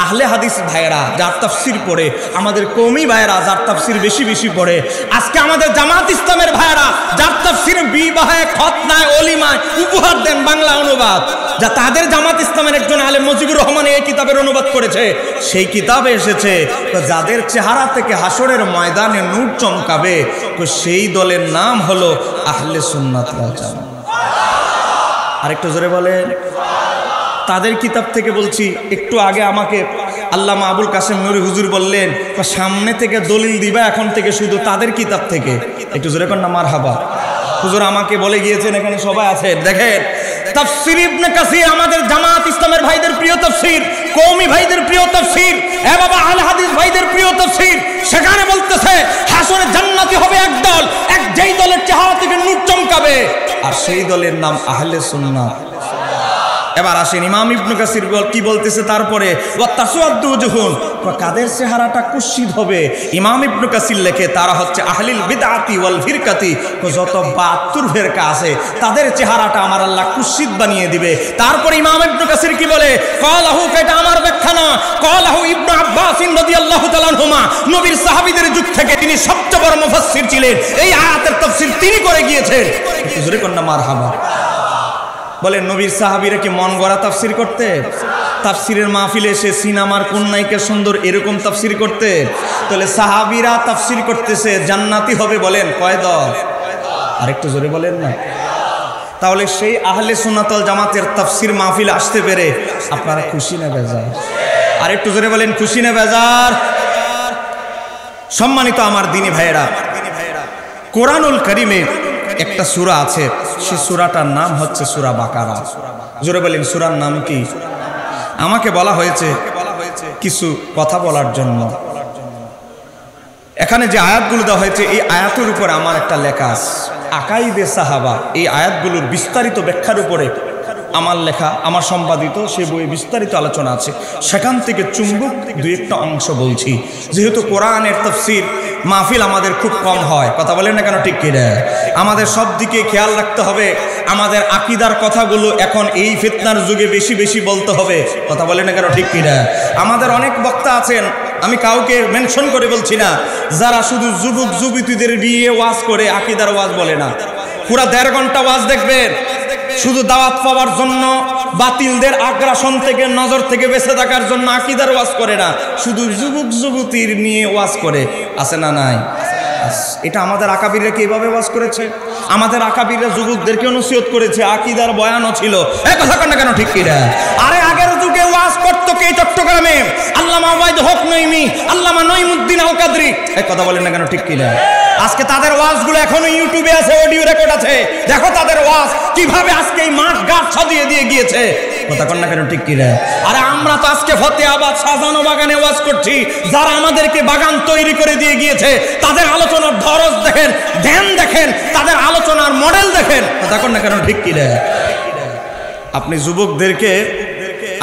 আহলে হাদিস ভাইয়েরা যার তাফসীর পড়ে, আমাদের কওমি ভাইয়েরা যার তাফসীর বেশি বেশি পড়ে, আজকে আমাদের জামাত ইসলামের ভাইয়েরা যার তাফসীর বিবাহে, খতনায়, ওলিমায় উপহার দেন বাংলা অনুবাদ, যা তাদের জামাত ইসলামের একজন আলেম মুজিবুর রহমান এই কিতাবের অনুবাদ করেছে। সেই কিতাবে এসেছে যাদের চেহারা থেকে হাসরের ময়দানে নূর চমকাবে, সেই দলের নাম হলো আহলে সুন্নাত ওয়াল জামাত। আরেকটু জোরে বলেন। তাদের কিতাব থেকে বলছি। একটু আগে আমাকে আল্লামা আবুল কাসেম নুরি হুজুর বললেন সামনে থেকে দলিল দিবা, এখন থেকে শুধু তাদের কিতাব থেকে। একটু জোরে কর না মারহাবা। হুজুর আমাকে বলে গিয়েছেন, এখানে সবাই আছে, দেখেন তাফসীর ইবনে কাসির আমাদের জামাত ইসলামের ভাইদের প্রিয় তাফসীর, কওমি ভাইদের প্রিয় তাফসীর, এ বাবা আহলে হাদিস ভাইদের প্রিয় তাফসীর। সেখানে বলতেছে হাসরে জান্নাতি হবে এক দল, যেই দলের চেহারা থেকে নূর চমকাবে, আর সেই দলের নাম আহলে সুন্নাত। এবার আসেন ইমাম ইবনে কাসির কি বলতেছে তারপরে, ওয়াতাসুয়াদ্দু উজুহুন, কাদের চেহারাটা কুৎসিত হবে? ইমাম ইবনে কাসির লেখে তারা হচ্ছে আহলিল বিদআতি ওয়াল ফিরকাতি, যত 72 ফিরকা আছে তাদের চেহারাটা আমার আল্লাহ কুৎসিত বানিয়ে দিবে। তারপর ইমাম ইবনে কাসির কি বলে, ক্বালাহু, এটা আমার ব্যাখ্যা না, ক্বালাহু ইবনে আব্বাস রাদিয়াল্লাহু তাআলা আনহুমা, নবীর সাহাবীদের যুগ থেকে তিনি সবচেয়ে বড় মুফাসসির ছিলেন, এই আয়াতের তাফসীর তিনি করে গিয়েছেন। জোরে কন্না মারহাবা। বলেন নবীর সাহাবীরা কি মন গড়া তাফসীর করতে? তাফসীরের মাহফিলে এসে সিনেমার কোন নায়িকা সুন্দর এরকম তাফসীর করতে? তাহলে সাহাবীরা তাফসীর করতেছে জান্নাতি হবে, বলেন কয় দল? আরেকটু জোরে বলেন না। তাহলে সেই আহলে সুন্নাত ওয়াল জামাতের তাফসীর মাহফিলে আসতে পেরে আপনারা খুশি না বেজার? আরেকটু জোরে বলেন খুশি না বেজার? সম্মানিত আমার দিনী ভাইয়েরা, কোরআনুল কারীমে একটা সূরা আছে, সেই সূরাটার নাম হচ্ছে সূরা বাকারা। জোরে বলেন সূরার নাম কি? আমাকে বলা হয়েছে কিছু কথা বলার জন্য। এখানে যে আয়াতগুলো দেওয়া হয়েছে এই আয়াতের উপর আমার একটা লেখা আছে, আকাইদে সাহাবা। এই আয়াতগুলোর বিস্তারিত ব্যাখ্যার উপরে আমার লেখা, আমার সম্পাদিত সে বইয়ে বিস্তারিত আলোচনা আছে। সেখান থেকে চুম্বক দুই একটা অংশ বলছি। যেহেতু কোরআনের তাফসীর মাহফিল আমাদের খুব কম হয়, কথা বলেন না কেন, ঠিক কিনা? আমাদের সব দিকে খেয়াল রাখতে হবে। আমাদের আকীদার কথাগুলো এখন এই ফিতনার যুগে বেশি বেশি বলতে হবে, কথা বলেন না কেন, ঠিক কিনা? আমাদের অনেক বক্তা আছেন, আমি কাউকে মেনশন করে বলছি না, যারা শুধু যুবক যুবতীদের বিয়ে ওয়াজ করে, আকীদার ওয়াজ বলে না। পুরা 1.5 ঘন্টা ওয়াজ দেখবেন, শুধু দাওয়াত পাওয়ার জন্য, বাতিলদের আগ্রাসন থেকে, নজর থেকে বেঁচে থাকার জন্য আকীদার ওয়াজ করে না, শুধু যুবক যুবতীর নিয়ে ওয়াজ করে, আছে না নাই? এটা আমাদের আকাবিররা কি এইভাবে ওয়াজ করেছে? আমাদের আকাবিররা যুবকদেরকে নসিহত করেছে, আকীদার বয়ানও ছিল। এই কথা কন না কেন, ঠিক কি না? আরে আগের যুগে ওয়াজ করতো কে চট্টগ্রামে? আল্লামা ওয়াইদ হক নঈমি, আল্লামা নঈমুদ্দিন আল কাদরি। এই কথা বলেন না কেন, ঠিক কি না? আজকে তাদের ওয়াজগুলো এখনো ইউটিউবে আছে, অডিও রেকর্ড আছে, দেখো তাদের ওয়াজ কিভাবে আজকে এই মাঠ ঘাট সাজিয়ে দিয়ে গিয়েছে, কথা কন না কেন, ঠিক কি না? আরে আমরা তো আজকে ফতেহাবাদ সাজানো বাগানে ওয়াজ করছি, যারা আমাদেরকে বাগান তৈরি করে দিয়ে গিয়েছে তাদের আলোচনার ধরজ দেখেন, ধ্যান দেখেন, তাদের আলোচনার মডেল দেখেন, কথা কন না কেন, ঠিক কি না? আপনি যুবকদেরকে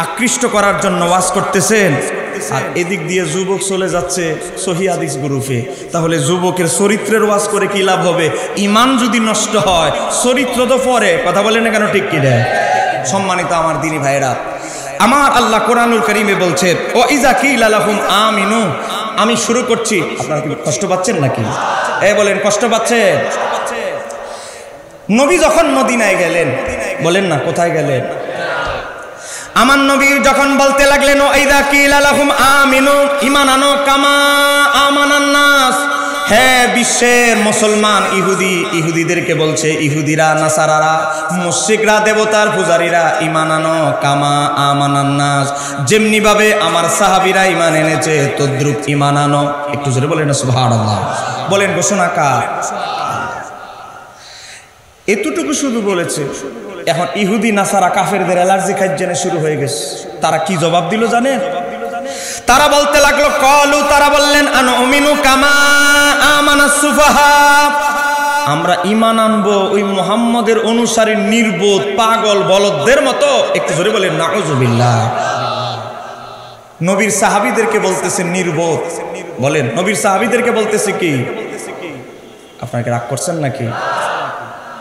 আকৃষ্ট করার জন্য ওয়াজ করতেছেন, আর এদিক দিয়ে যুবক চলে যাচ্ছে সহিহ হাদিস গ্রুপে। তাহলে যুবকের চরিত্রের ওয়াজ করে কি লাভ হবে? ঈমান যদি নষ্ট হয়, চরিত্র তো পরে, কথা বলে না কেন, ঠিক কি না? সম্মানিত আমার দিনী ভাইরা, আমার আল্লাহ কোরআনুল কারীমে বলছে ও ইজা কিলা লাহুম আমিনু, আমি শুরু করছি। আপনারা কি কষ্ট পাচ্ছেন নাকি? বলেন কষ্ট পাচ্ছেন? নবী যখন মদিনায় গেলেন, বলেন না কোথায় গেলেন? আমার নবী যখন বলতে লাগলেন ও ইজা কিলা লাহুম আমিনু, ঈমান আনো কামা আমানান নাস, হ্যাঁ বিশ্বের মুসলমান ইহুদিদেরকে বলছে, ইহুদিরা, নাসারারা, মুশরিকরা, দেবতার পূজারীরা, ঈমান আনো কামা আমানান নাস, যেমনি ভাবে আমার সাহাবীরা ঈমান এনেছে তদ্রুপ ঈমান আনো। একটু জোরে বলেন না সুবহানাল্লাহ। বলেন ঘোষণা কার? এতটুকু শুধু বলেছে। এখন ইহুদি নাসারা কাফেরদের অ্যালার্জি খাইজেনে শুরু হয়ে গেছে। তারা কি জবাব দিল জানেন? তারা বলতে লাগলো কলু, তারা বললেন আনুমিনু কামা আমানাস সুফাহা, আমরা ঈমান আনবো ওই মুহাম্মদের অনুসারী নির্বোধ পাগল বলদদের মতো। একটু জোরে বলেন নাউজুবিল্লাহ। নবীর সাহাবীদেরকে বলতেছে নির্বোধ। বলেন নবীর সাহাবীদেরকে বলতেছে কি? আপনারা কি রাগ করছেন নাকি?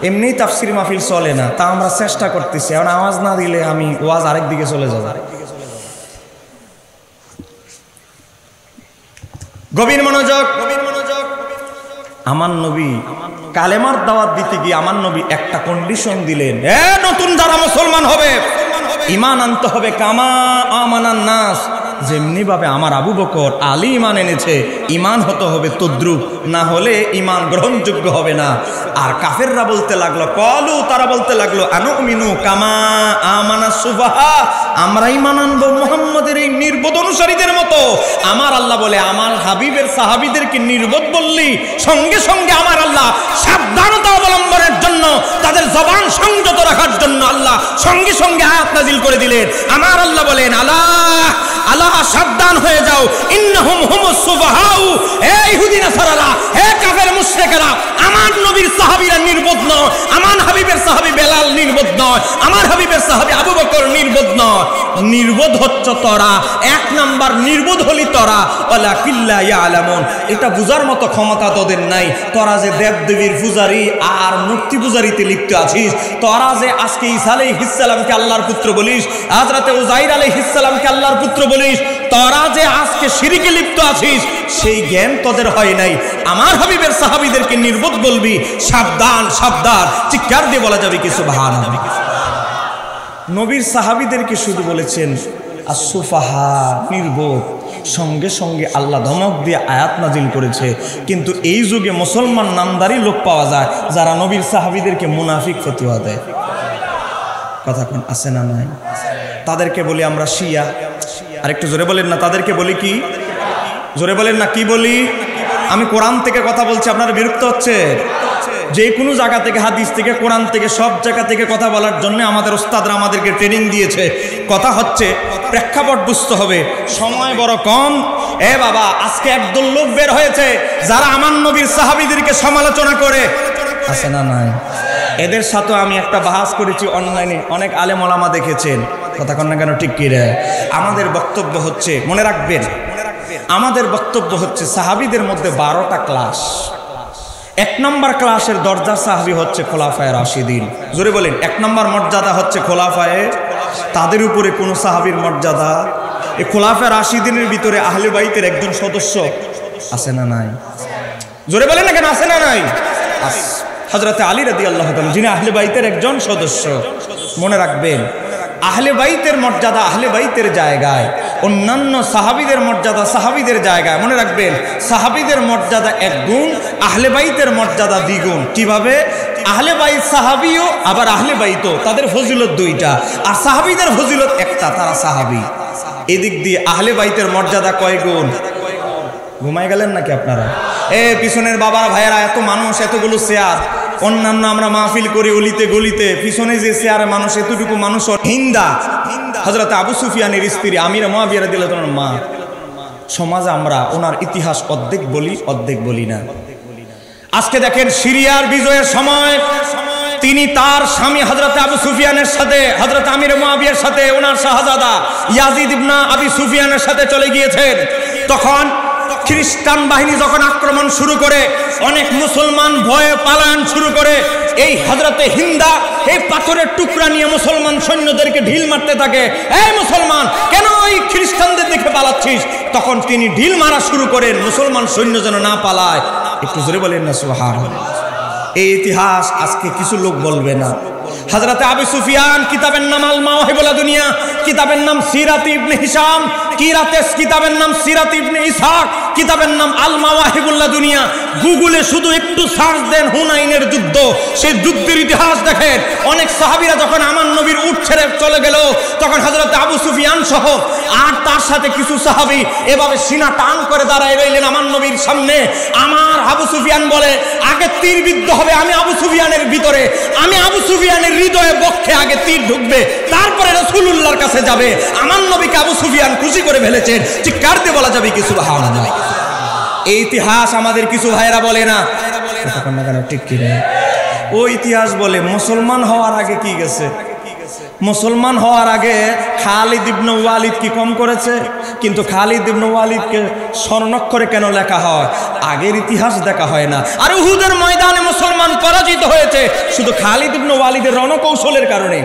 এমনি তাফসীর মাহফিল চলে না, তা আমরা চেষ্টা করতেছি। এখন আওয়াজ না দিলে আমি ওয়াজ আরেক দিকে চলে যাব। গভীর মনোযোগ। আমার নবী কালেমার দাওয়াত দিতে গিয়ে আমার নবী একটা কন্ডিশন দিলেন, নতুন যারা মুসলমান হবে ঈমান আনতে হবে কামা আমানান নাস, যেমনি ভাবে আমার আবু বকর আলী ঈমান এনেছে ঈমান হতে হবে তদ্রুপ, না হলে ঈমান গ্রহণযোগ্য হবে না। আর কাফেররা বলতে লাগলো কলু, তারা বলতে লাগলো আনুমিনু কামা আমানাস সুফাহা, আমরা ঈমান আনবো মুহাম্মদের এই নির্বোধ অনুসারীদের মতো। আমার আল্লাহ বলে আমার হাবিবের সাহাবীদেরকে নির্বোধ বললি, সঙ্গে সঙ্গে আমার আল্লাহ সাবধানতা অবলম্বনের জন্য, তাদের জবান সংযত রাখার জন্য আল্লাহ সঙ্গে সঙ্গে আয়াত নাযিল করে দিলেন। আমার আল্লাহ বলেন আল্লাহ সাবধান হয়ে যাও, ইন্নাহুম হুমুস সুফাহাউ, হে ইহুদি নাসারারা, হে কাফের মুশরিকেরা, আমার নবীর সাহাবীরা নির্বোধ নয়, আমার হাবিবের সাহাবী বেলাল নির্বোধ নয়, আমার হাবিবের সাহাবী আবু বকর নির্বোধ নয়। নির্বোধ হচ্ছে তোরা, এক নাম্বার নির্বোধ হলি তোরা। ওয়ালাকিল্লা ইয়ালামুন, এটা বুঝার মতো ক্ষমতা তোদের নাই। তোরা যে দেবদেবীর পূজারী আর মূর্তি পূজারিতে লিপ্ত আছিস, তোরা যে আজকে ঈসা আলাইহিস সালামকে আল্লাহর পুত্র বলিস, হযরতে উযাইর আলাইহিস সালামকে আল্লাহর পুত্র বলিস, তোরা যে আজকে শিরকে লিপ্ত আছিস, সেই জ্ঞান তোদের হয় নাই। আমার হাবিবের সাহাবীদেরকে নির্বোধ বলবি, সাবধান সাবধান, চিৎকার দিয়ে বলা যাবে কি সুবহানাল্লাহ। নবীর সাহাবীদেরকে শুধু বলেছেন আসুফাহা, নির্বোধ। সঙ্গে সঙ্গে আল্লাহ ধমক দিয়ে আয়াত নাজিল করেছে। কিন্তু এই যুগে মুসলমান নামদারি লোক পাওয়া যায় যারা নবীর সাহাবীদেরকে মুনাফিক ফতোয়া দেয়। কথা কোন আছে না নাই? তাদেরকে বলি আমরা শিয়া। আর একটু জোরে বলেন না, তাদেরকে বলি কি? জোরে বলেন না, কি বলি? আমি কোরআন থেকে কথা বলছি, আপনারা বিরক্ত হচ্ছে? যে কোনো জায়গা থেকে, হাদিস থেকে, কোরআন থেকে, সব জায়গা থেকে কথা বলার জন্য আমাদের ওস্তাদরা আমাদেরকে ট্রেনিং দিয়েছে। কথা হচ্ছে প্রেক্ষাপট বুঝতে হবে, সময় বড় কম। বাবা, আজকে একদল লোক বের হয়েছে যারা আমার নবীর সাহাবীদেরকে সমালোচনা করে, আছে না নাই? এদের সাথে আমি একটা বাহাস করেছি অনলাইনে, অনেক আলেম ওলামা দেখেছেন। কথা কন না কেন? ঠিক কি রে? আমাদের বক্তব্য হচ্ছে, মনে রাখবেন, আমাদের বক্তব্য হচ্ছে সাহাবীদের মধ্যে 12টা ক্লাস। এক নম্বর ক্লাসের দরজা সাহাবী হচ্ছে খোলাফায়ে রাশিদিন। জোরে বলেন, এক নম্বর মর্যাদা হচ্ছে খোলাফায়ে, তাদের উপরে কোন সাহাবীর মর্যাদা। এই খোলাফায়ে রাশিদিনের ভিতরে আহলে বাইতের একজন সদস্য আছে না নাই? জোরে বলেন না কেন? আছে না নাই? হযরতে আলী রাদিয়াল্লাহু তাআলা, যিনি আহলে বাইতের একজন সদস্য। মনে রাখবেন, আহলে বাইতের মর্যাদা আহলে বাইতের জায়গায়, অন্যান্য সাহাবীদের মর্যাদা সাহাবীদের জায়গায়। মনে রাখবেন, সাহাবীদের মর্যাদা এক গুণ, আহলে বাইতের মর্যাদা দ্বিগুণ। কিভাবে? আহলে বাইত সাহাবীও, আবার আহলে বাইতও, তাদের ফজিলত দুইটা, আর সাহাবীদের ফজিলত একটা, তারা সাহাবী। এদিক দিয়ে আহলে বাইতের মর্যাদা কয় গুণ? ঘুমাই গেলেন নাকি আপনারা? পিছনের বাবার ভাইয়েরা, এত মানুষ, এতগুলো চেয়ার, অন্যান্য আমরা মাহফিল করি অলিতে গলিতে, পিছনে যে চেয়ারে মানুষ, এতটুকু মানুষ। হিন্দা, হযরত আবু সুফিয়ানের স্ত্রী আমিরা মুআবিয়া রাদিয়াল্লাহু তাআলার মা। সমাজে আমরা ওনার ইতিহাস অর্ধেক বলি, অর্ধেক বলি না। আজকে দেখেন, সিরিয়ার বিজয়ের সময় তিনি তার স্বামী হযরত আবু সুফিয়ানের সাথে, হযরত আমিরা মুআবিয়ার সাথে, ওনার শাহজাদা ইয়াজিদ ইবনে আবি সুফিয়ানের সাথে চলে গিয়েছেন। তখন খ্রিস্টান বাহিনী যখন আক্রমণ শুরু করে, অনেক মুসলমান ভয়ে পালায়ন শুরু করে, এই হযরতে হিন্দা এই পাথরের টুকরা নিয়ে মুসলমান সৈন্যদেরকে ঢিল মারতে থাকে। এই মুসলমান, কেন ওই খ্রিস্টানদের দেখে পালাচ্ছিস? তখন তিনি ঢিল মারা শুরু করেন, মুসলমান সৈন্য যেন না পালায়। একটু জোরে বলেন না সুবহানাল্লাহ। এই ইতিহাস আজকে কিছু লোক বলবে না। হযরতে আবু সুফিয়ান কিতাবের নাম আল মাওয়াহিবুল দুনিয়া, কিতাবের নাম সিরাত ইবনে হিশাম, কিতাবের নাম সিরাত ইবনে ইসহাক, কিতাবের নাম আল মাওয়াহিবুল দুনিয়া। গুগলে শুধু একটু সার্চ দেন হুনাইনের যুদ্ধ, সেই যুদ্ধের ইতিহাস দেখেন। অনেক সাহাবীরা যখন আমার নবীর উট ছেড়ে চলে গেল, তখন হযরতে আবু সুফিয়ান সহ আর তার সাথে কিছু সাহাবী এভাবে সিনা টান করে দাঁড়ায় রইলেন আমার নবীর সামনে। আমার আবু সুফিয়ান বলে, আগে তীর বিদ্ধ হবে আমি আবু সুফিয়ানের ভিতরে, আমি আবু সুফিয়ানের হৃদয়ে বক্ষে আগে তীর ঢুকবে, তারপরে রাসূলুল্লাহর কাছে যাবে। আমার নবীকে আবু সুফিয়ান খুশি করে ফেলেছেন, চিৎকার দিয়ে বলা যাবে কি সুবহানাল্লাহ। এই ইতিহাস আমাদের কিছু ভাইরা বলে না, ঠিক কি রে? ও ইতিহাস বলে মুসলমান হওয়ার আগে কি গেছে? মুসলমান হওয়ার আগে খালিদ ইবনে ওয়ালিদ কি কম করেছে? কিন্তু খালিদ ইবনে ওয়ালিদকে স্বর্ণাক্ষরে কেন লেখা হয়? আগের ইতিহাস দেখা হয় না। আর উহুদের ময়দানে মুসলমান পরাজিত হয়েছে শুধু খালিদ ইবনে ওয়ালিদের রণকৌশলের কারণে।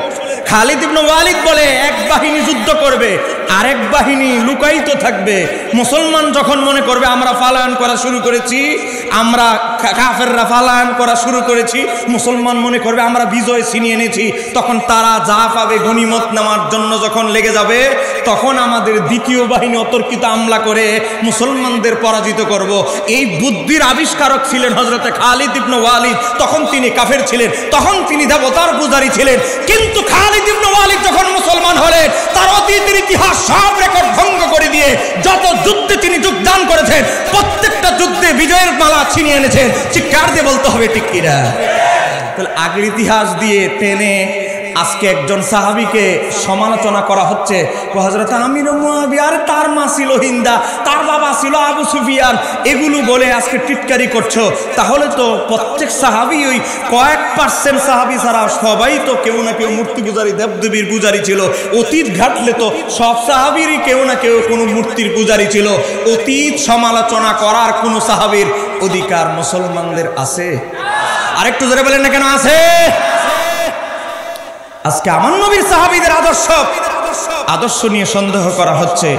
খালিদ ইবনে ওয়ালিদ বলে, এক বাহিনী যুদ্ধ করবে, আরেক বাহিনী লুকায়িত থাকবে। মুসলমান যখন মনে করবে আমরা পালায়ন করা শুরু করেছি, আমরা কাফেররা পালায়ন করা শুরু করেছি, মুসলমান মনে করবে আমরা বিজয় ছিনিয়ে এনেছি, তখন তারা যা পাবে গনিমত নেওয়ার জন্য যখন লেগে যাবে, তখন আমাদের দ্বিতীয় বাহিনী অতর্কিত হামলা করে মুসলমানদের পরাজিত করব। এই বুদ্ধির আবিষ্কারক ছিলেন হযরতে খালিদ ইবনে ওয়ালিদ। তখন তিনি কাফের ছিলেন, তখন তিনি দেবতার পূজারী ছিলেন। কিন্তু খালিদ ইবনে ওয়ালিদ যখন মুসলমান হলেন, তার অতীতের ইতিহাস সব রেকর্ড ভঙ্গ করে দিয়ে যত যুদ্ধে তিনি যোগদান করেছেন, প্রত্যেকটা যুদ্ধে বিজয়ের মালা ছিনিয়ে এনেছেন। চিৎকার দিয়ে বলতে হবে ঠিক কিনা? তাহলে আগের ইতিহাস দিয়ে টেনে আজকে একজন সাহাবীকে সমালোচনা করা হচ্ছে। হযরত আমির মুয়াবিয়া, আর তার মা ছিল হিন্দা, তার বাবা ছিল আবু সুফিয়ান, এগুলো বলে আজকে টিটকারি করছো। তাহলে তো প্রত্যেক সাহাবী ওই কয়েক % সাহাবী ছাড়া সবাই তো কেউ না কেউ মূর্তি পূজারী, দেবদেবীর পূজারী ছিল। অতীত ঘাটলে তো সব সাহাবীরই কেউ না কেউ কোনো মূর্তির পূজারী ছিল। অতীত সমালোচনা করার কোনো সাহাবীর অধিকার মুসলমানদের আছে? আরেকটু জোরে বলেন না কেন আছে? আজকে আমার নবীর সাহাবীদের আদর্শ নিয়ে সন্দেহ করা হচ্ছে।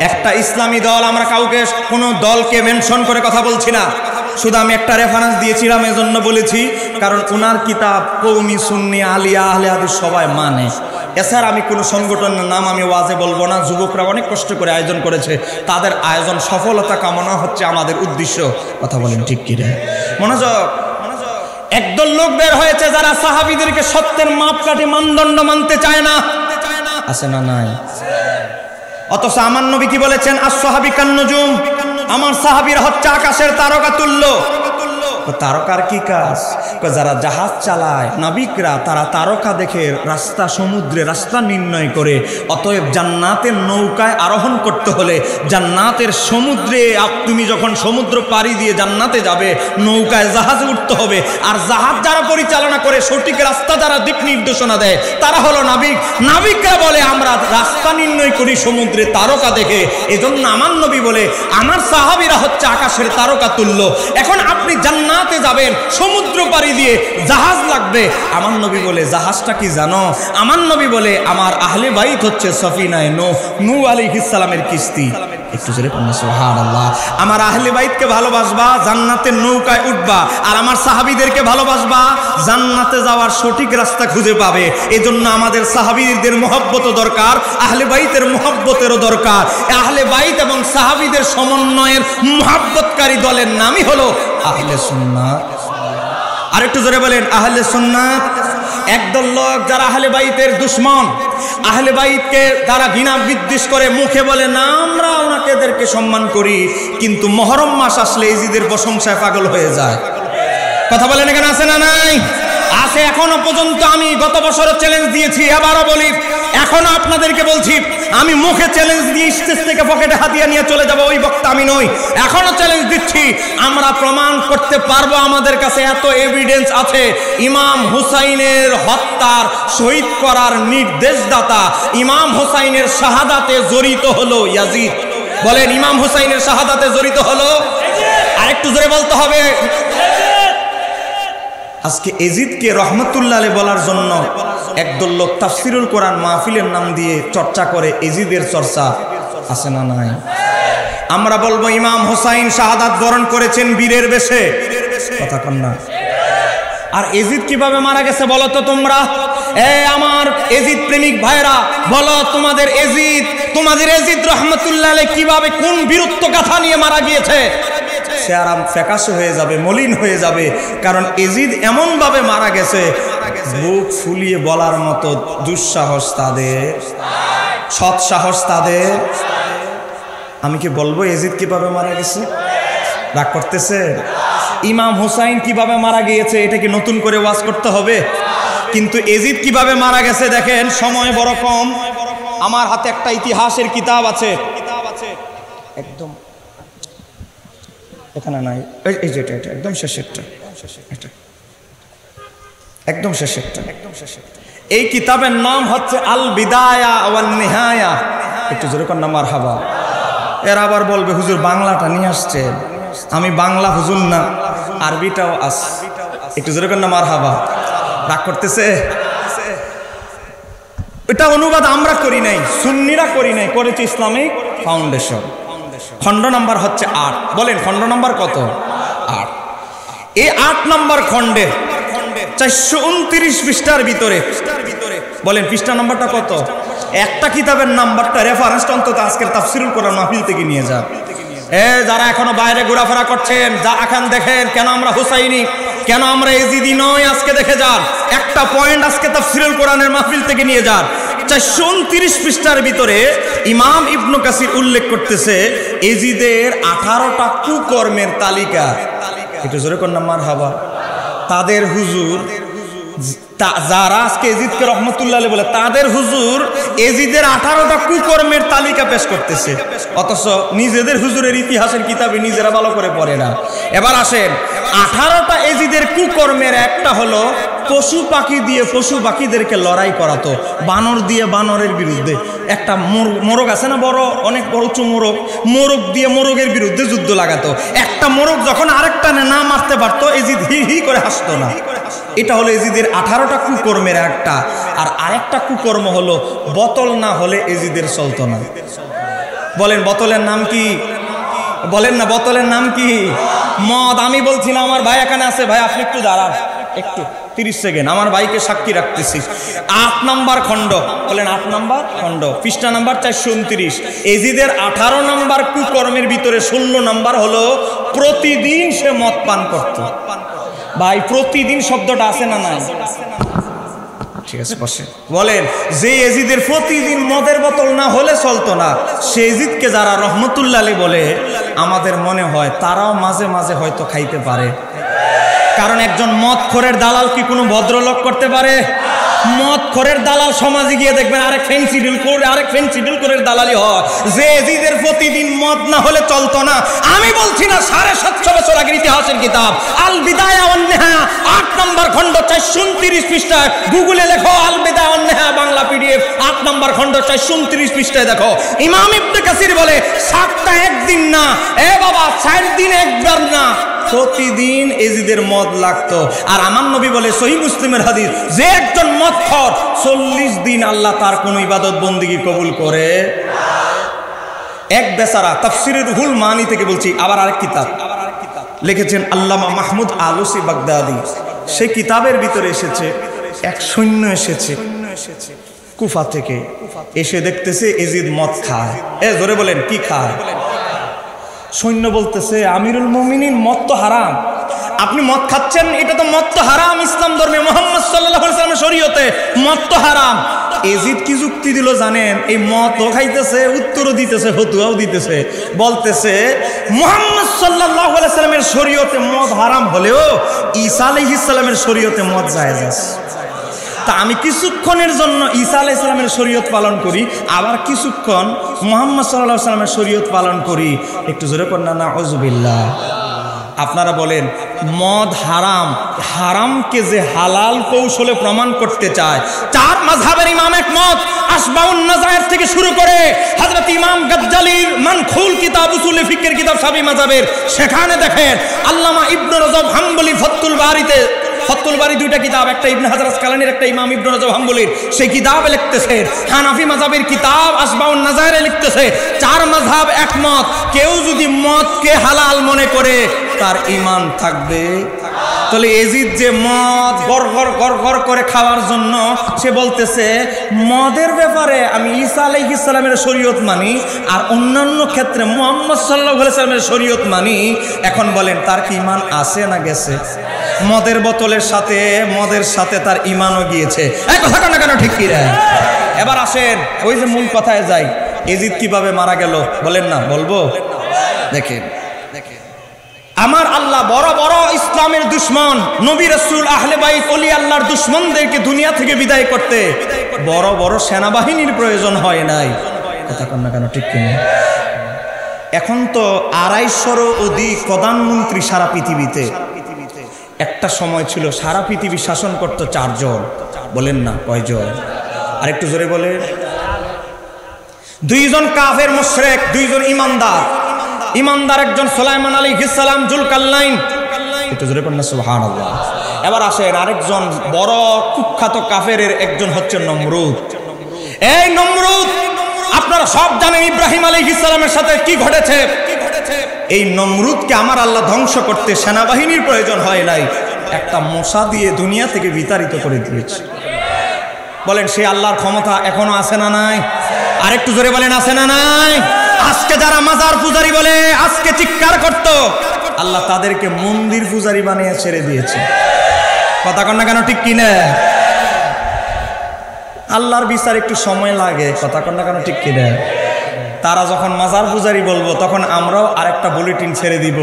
একটা ইসলামী দল, আমরা কাউকে কোনো দলকে মেনশন করে কথা বলছি না, শুধু আমি একটা রেফারেন্স দিয়েছিলাম, এজন্য বলেছি কারণ ওনার কিতাব কওমি, সুন্নি, আলিয়া, আহলে হাদিস সবাই মানে। এছাড়া আমি কোনো সংগঠনের নাম আমি ওয়াজে বলবো না। যুবকরা অনেক কষ্ট করে আয়োজন করেছে, তাদের আয়োজন সফলতা কামনা হচ্ছে আমাদের উদ্দেশ্য। কথা বলেন ঠিক কি রে? মনোযোগ। একদল লোক বের হয়েছে যারা সাহাবীদেরকে সত্যের মাপকাঠি, মানদণ্ড মানতে চায় না। আছে না নাই? অথচ আমার নবী কি বলেছেন? আস-সাহাবী কান-নুজুম, আমার সাহাবীরা হচ্ছে আকাশের তারকা তুল্য। তারকার কি কাজ? যারা জাহাজ চালায় নাবিকরা, তারা তারকা দেখে রাস্তা, সমুদ্রে রাস্তা নির্ণয় করে। অতএব জান্নাতের নৌকায় আরোহণ করতে হলে জান্নাতের সমুদ্রে, তুমি যখন সমুদ্র পাড়ি দিয়ে জান্নাতে যাবে, নৌকায় জাহাজে উঠতে হবে। আর জাহাজ যারা পরিচালনা করে, সঠিক রাস্তা যারা দিক নির্দেশনা দেয়, তারা হলো নাবিক। নাবিকরা বলে আমরা রাস্তা নির্ণয় করি সমুদ্রে তারকা দেখে। এজন্য আমার নবী বলে আমার সাহাবীরা হচ্ছে আকাশের তারকা তুল্য। এখন আপনি জান্নাতে যাবেন, সমুদ্র পাড়ি দিয়ে জাহাজ লাগবে। আমার নবী বলে জাহাজটা কি জানো? আমার নবী বলে আমার আহলে বাইত হচ্ছে সফিনায়ে নূহ আলাইহিস সালামের কিস্তি। একটু জোরে বলুন সুবহানাল্লাহ। আমার আহলে বাইতকে ভালোবাসবা, জান্নাতের নৌকায় উঠবা। আর আমার সাহাবীদেরকে ভালোবাসবা, জান্নাতে যাওয়ার সঠিক রাস্তা খুঁজে পাবে। এজন্য আমাদের সাহাবীদের মহব্বতও দরকার, আহলে বাইতের মহব্বতেরও দরকার। আহলে বাইত এবং সাহাবীদের সমন্বয়ের মহব্বতকারী দলের নামই হলো আহলে সুন্নাত। আর একটু জোরে বলেন আহলে সুন্নাত। একদল লোক যারা আহলে বাইতের দুশমন, আহলে বাইতকে তারা ঘৃণা বিদ্বেষ করে, মুখে বলে না আমরা ওনাদেরকে সম্মান করি, কিন্তু মুহররম মাস আসলে এজিদের প্রশংসায় পাগল হয়ে যায়। কথা বলেন এখানে আছে না নাই? আছে। এখনো পর্যন্ত আমি গত বছরও চ্যালেঞ্জ দিয়েছি, এবারও বলি, এখনো আপনাদেরকে বলছি, আমি মুখে চ্যালেঞ্জ দিয়ে স্টেজ থেকে পকেটে হাতিয়া নিয়ে চলে যাব, ওই বক্তা আমি নই। এখনো চ্যালেঞ্জ দিচ্ছি, আমরা প্রমাণ করতে পারবো, আমাদের কাছে এত এভিডেন্স আছে। ইমাম হুসাইনের হত্যার, শহীদ করার নির্দেশদাতা, ইমাম হুসাইনের শাহাদাতে জড়িত হলো ইয়াজিদ। বলেন ইমাম হুসাইনের শাহাদাতে জড়িত হলো আরেকটু জোরে বলতে হবে। আজকে এজিদকে রহমতুল্লাহ আলাইহি বলার জন্য একদল লোক তাফসিরুল কোরআন মাহফিলের নাম দিয়ে চর্চা করে, এজিদের চর্চা আছে না নাই? আমরা বলবো ইমাম হুসাইন শাহাদাত বরণ করেছেন বীরের বেশে, কথা কন না। আর এজিদ কিভাবে মারা গেছে বলো তো তোমরা? আমার এজিদ প্রেমিক ভাইরা বলো, তোমাদের এজিদ রহমতুল্লাহ আলাইহি কিভাবে, কোন বীরত্ব গাথা নিয়ে মারা গিয়েছে? সে আরাম ফ্যাকাশে হয়ে যাবে, মলিন হয়ে যাবে। কারণ এজিদ এমন ভাবে মারা গেছে, বুক ফুলিয়ে বলার মতো দুঃসাহস তাদের, সৎ সাহস তাদের। আমি কি বলবো এজিদ কিভাবে মারা গেছে? রাগ করতেছে? ইমাম হুসাইন কিভাবে মারা গিয়েছে এটা কি নতুন করে ওয়াজ করতে হবে? কিন্তু এজিদ কিভাবে মারা গেছে দেখেন, সময় বড় কম। আমার হাতে একটা ইতিহাসের কিতাব আছে, একদম এখানে নাই, এই যে এটা একদম শেষেরটা, একদম শেষেরটা। এই কিতাবের নাম হচ্ছে আল বিদায়া ওয়ান নিহায়া। একটু যেরকম নাম মারহাবা। এরা আবার বলবে হুজুর বাংলাটা নিয়ে আসছেন। আমি বাংলা হুজুর না, আরবিটাও আস। একটু যেরকম নাম মারহাবা। রাগ করতেছে? এটা অনুবাদ আমরা করি নাই, সুন্নিরা করি নাই, করেছে ইসলামিক ফাউন্ডেশন। খণ্ড নাম্বার হচ্ছে 8। বলেন খণ্ড নাম্বার কত? 8। এই 8 নাম্বার খণ্ডে 429 পৃষ্ঠার ভিতরে, বলেন পৃষ্ঠা নাম্বারটা কত? একটা কিতাবের নাম্বারটা রেফারেন্স অন্তত আজকের তাফসিরুল কোরআন মাহফিল থেকে নিয়ে যান। যারা এখনো বাইরে ঘোরাফেরা করছেন, যা এখন দেখেন কেন আমরা হুসাইনি, কেন আমরা এজিদি নয়, আজকে দেখে যান। একটা পয়েন্ট আজকে তাফসিরুল কোরআনের মাহফিল থেকে নিয়ে যান। 429 পৃষ্ঠার ভিতরে ইমাম ইবনে কাসির উল্লেখ করতেছে এজিদের 18টা কুকর্মের তালিকা। একটু জোরে কোন নাম্বার হাবা। তাদের হুজুর যারা আজকে এজিদকে রহমতুল্লাহ আলাইহি বলে, তাদের হুজুর এজিদের 18টা কুকর্মের তালিকা পেশ করতেছে, অথচ নিজেদের হুজুরের ইতিহাসের কিতাবে নিজেরা ভালো করে পড়ে না। এবার আসেন, 18টা এজিদের কুকর্মের একটা হলো পশু পাখি দিয়ে পশু পাখিদেরকে লড়াই করাতো, বানর দিয়ে বানরের বিরুদ্ধে। একটা মোরগ আছে না বড়, অনেক বড় উঁচু মোরগ, মোরগ দিয়ে মোরগের বিরুদ্ধে যুদ্ধ লাগাতো। একটা মোরগ যখন আরেকটা না মারতে পারতো, এজিদ হি হি করে হাসতো না। এটা হলো এজিদের 18টা কুকর্মের একটা। আর আরেকটা কুকর্ম হলো বোতল না হলে এজিদের চলতো না। বলেন বোতলের নাম কি? বলেন না বোতলের নাম কি? মদ। আমি বলছি না, আমার ভাই এখানে আছে, ভাই আপনি একটু দাঁড়ান, একটু 30 সেকেন্ড, আমার ভাইকে সাক্ষী রাখতেছি। 8 নাম্বার খণ্ড, বলেন 8 নাম্বার খণ্ড, পৃষ্ঠা নাম্বার 429। এজিদের 18 নাম্বার কুকর্মের ভিতরে 16 নাম্বার হলো প্রতিদিন সে মদ পান করত। ভাই প্রতিদিন শব্দটা আছে না নাই? ঠিক আছে বসে। বলেন যে এজিদের প্রতিদিন মদের বোতল না হলে চলতো না, সে এজিদকে যারা রহমতুল্লাহ আলাইহি বলে, আমাদের মনে হয় তারাও মাঝে মাঝে হয়তো খাইতে পারে। কারণ একজন মদখোরের দালাল কি কোনো ভদ্রলোক করতে পারে? মদখোরের দালাল সমাজে গিয়ে দেখবেন আরেক ফেন্সি ডিল করে, আরেক ফেন্সি ডিল করে দালালি হয়। যে এজিদের প্রতিদিন মদ না হলে চলতো না, আমি বলছি না, 750 বছর আগের ইতিহাসের কিতাব আল বিদায়া ওয়ান নিহায়া 8 নম্বর খণ্ড 429 পৃষ্ঠায়, গুগলে লেখো আল বিদায়া ওয়ান নিহায়া বাংলা পিডিএফ 8 নম্বর খণ্ড 429 পৃষ্ঠায় দেখো। ইমাম ইবনে কাসির বলে সাতটা একদিন না, এ বাবা 4 দিন একবার না, প্রতিদিন এজিদের মদ লাগতো। আর আমার নবী বলে সহিহ মুসলিমের হাদিস, যে একজন মদখোর 40 দিন আল্লাহ তার কোন ইবাদত বন্দেগী কবুল করে। এক বেচারা তাফসিরে রুহুল মানি থেকে বলছি, আবার আরেক কিতাব লিখেছেন আল্লামা মাহমুদ আলুসি বাগদাদি। সেই কিতাবের ভিতরে এসেছে এক সৈন্য এসেছে কুফা থেকে, এসে দেখতেছে এজিদ মদ খায়। জোরে বলেন কি খায়? সৈন্য বলতেছে আমিরুল মুমিনিন, মদ তো হারাম, আপনি মদ খাচ্ছেন, এটা তো মদ তো হারাম, ইসলাম ধর্মে মুহাম্মদ সাল্লাল্লাহু আলাইহি ওয়াসাল্লামের শরীয়তে মদ তো হারাম। এজিদ কি যুক্তি দিল জানেন? এই মদও খাইতেছে, উত্তরও দিতেছে, ফতুয়াও দিতেছে, বলতেছে মুহাম্মদ সাল্লাল্লাহু আলাইহি ওয়াসাল্লামের শরীয়তে মদ হারাম হলেও ঈসা আলাইহিস সালামের শরীয়তে মদ জায়েজ আছে। তা আমি কিছুক্ষণের জন্য ঈসা আলাইহিস সালামের শরীয়ত পালন করি, আবার কিছুক্ষণ মুহাম্মদ সাল্লাল্লাহু আলাইহি ওয়াসাল্লামের শরীয়ত পালন করি। একটু জোরে কর না নাউযুবিল্লাহ। আপনারা বলেন মদ হারাম, হারামকে যে হালাল কৌশলে প্রমাণ করতে চায়, 4 মাযহাবের ইমাম একমত। আসবাউন নাযায়ের মাযহাব থেকে শুরু করে হযরত ইমাম গাজ্জালীর মানখুল কিতাব উসুলে ফিকহের কিতাব শাফি মাযহাবের, সেখানে দেখেন আল্লামা ইবনে রজব হাম্বলি ফাতুল বারি দুইটা কিতাব, একটা ইবনে হাজার আসকালানির, একটা ইমাম ইবনে রজব হাম্বলির, সেই কিতাবে লিখতেছে। হানাফি মাযহাবের কিতাব আসবাউন নাযাইরে লিখতেছে চার মাযহাব একমত, কেউ যদি মদকে হালাল মনে করে তার ঈমান থাকবে। তাহলে এজিদ যে মদ গড় করে খাওয়ার জন্য সে বলতেছে মদের ব্যাপারে আমি ঈসা আলাইহিস সালামের শরীয়ত মানি আর অন্যান্য ক্ষেত্রে মুহাম্মদ সাল্লাল্লাহু আলাইহি সাল্লামের শরীয়ত মানি, এখন বলেন তার কি ঈমান আছে না গেছে? মদের বোতলের সাথে মদের সাথে তার ঈমানও গিয়েছে। এই কথা কেন কেন ঠিক কি রে? এবার আসেন ওই যে মূল কথায় যাই, এজিদ কিভাবে মারা গেল বলেন না? বলবো। দেখেন আমার আল্লাহ বড় বড় ইসলামের দুশ্মন, নবী রাসূল আহলে বাইত ওলি আল্লাহর দুশ্মনদেরকে দুনিয়া থেকে বিদায় করতে বড় বড় সেনাবাহিনীর প্রয়োজন হয় নাই। কথা কন না কেন ঠিক কিনা? এখন তো 250 অধিক প্রধানমন্ত্রী সারা পৃথিবীতে। একটা সময় ছিল সারা পৃথিবী শাসন করত 4 জন। বলেন না কয়জন? আরেকটু জোরে বলেন। 2 জন কাফের মুশরিক, 2 জন ইমানদার একজন সুলাইমান আলাইহিস সালাম জুলকারনাইন, একটু জোরে পড়ুন না সুবহানাল্লাহ। এবার আসেন আরেকজন বড় কুখ্যাত কাফেরের একজন হচ্ছে নমরুদ। এই নমরুদ আপনারা সব জানেন ইব্রাহিম আলাইহিস সালামের সাথে কি ঘটেছে। এই নমরুদকে আমার আল্লাহ ধ্বংস করতে সেনাবাহিনীর প্রয়োজন হয় নাই, একটা মশা দিয়ে দুনিয়া থেকে বিতাড়িত করে দিয়েছে। বলেন সেই আল্লাহর ক্ষমতা এখনো আছে না নাই? আরেকটু জোরে বলেন আছে না নাই? আজকে যারা মাজার পূজারি বলে আজকে চিৎকার করত, আল্লাহ তাদেরকে মন্দির পূজারি বানিয়ে ছেড়ে দিয়েছে। কথা কন না কেন ঠিক কিনা? আল্লাহর বিচার একটু সময় লাগে। কথা কন না কেন ঠিক কিনা? তারা যখন মাজার পূজারি বলবো তখন আমরাও আরেকটা বুলেটিন ছেড়ে দিব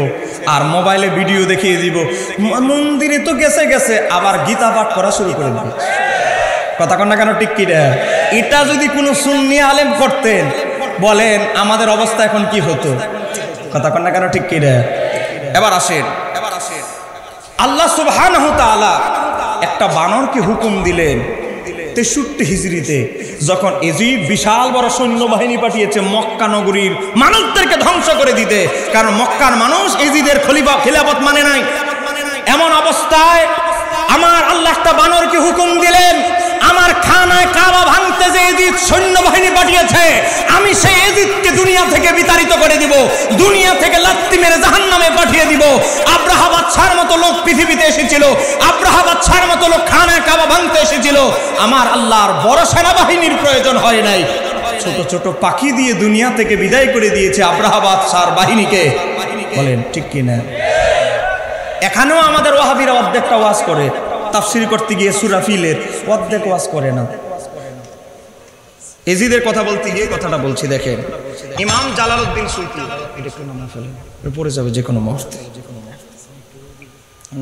আর মোবাইলে ভিডিও দেখিয়ে দিব, মন্দিরে তো গেছে আবার গীতা পাঠ করা শুরু করে দিবে। কথা কন না কেন ঠিক কিনা? এটা যদি কোনো সুন্নি আলেম করতেন বলেন আমাদের অবস্থা এখন কি হতো? কথা কন না কেন ঠিক কিনা? এবার আসেন আল্লাহ সুবহানাহু তাআলা একটা বানরকে হুকুম দিলেন 63 হিজরিতে, যখন এজিদ বিশাল বড় সৈন্যবাহিনী পাঠিয়েছে মক্কা নগরীর মানুষদেরকে ধ্বংস করে দিতে, কারণ মক্কার মানুষ এজিদের খিলাফত মানে নাই। এমন অবস্থায় আমার আল্লাহ একটা বানরকে হুকুম দিলেন, আমার খানায় কাবা ভাঙতে যে এজিদ সৈন্যবাহিনী পাঠিয়েছে আমি সেই এজিদকে দুনিয়া থেকে বিতাড়িত করে দিব, দুনিয়া থেকে লাত্তি মেরে জাহান্নামে পাঠিয়ে দিব। আব্রাহা বাদশার মতো লোক পৃথিবীতে এসেছিল, আব্রাহা বাদশার মতো লোক খানায় কাবা ভাঙতে এসেছিল। আমার আল্লাহর বড় সেনাবাহিনীর প্রয়োজন হয় নাই, ছোট ছোট পাখি দিয়ে দুনিয়া থেকে বিদায় করে দিয়েছে আব্রাহা বাদশার বাহিনীকে। বলেন ঠিক কিনা? এখানেও আমাদের ওয়াহাবিরা অর্ধেকটা ওয়াজ করে, তাফসীর করতে গিয়ে সূরা ফিলের অর্ধেক ওয়াজ করে না। এজিদের কথা বলতে গিয়ে কথাটা বলছি। দেখেন ইমাম জালালউদ্দিন সুয়ুতী, এটা একটু নামা ফেলেন, পড়ে যাবে যে কোনো মুহূর্তে।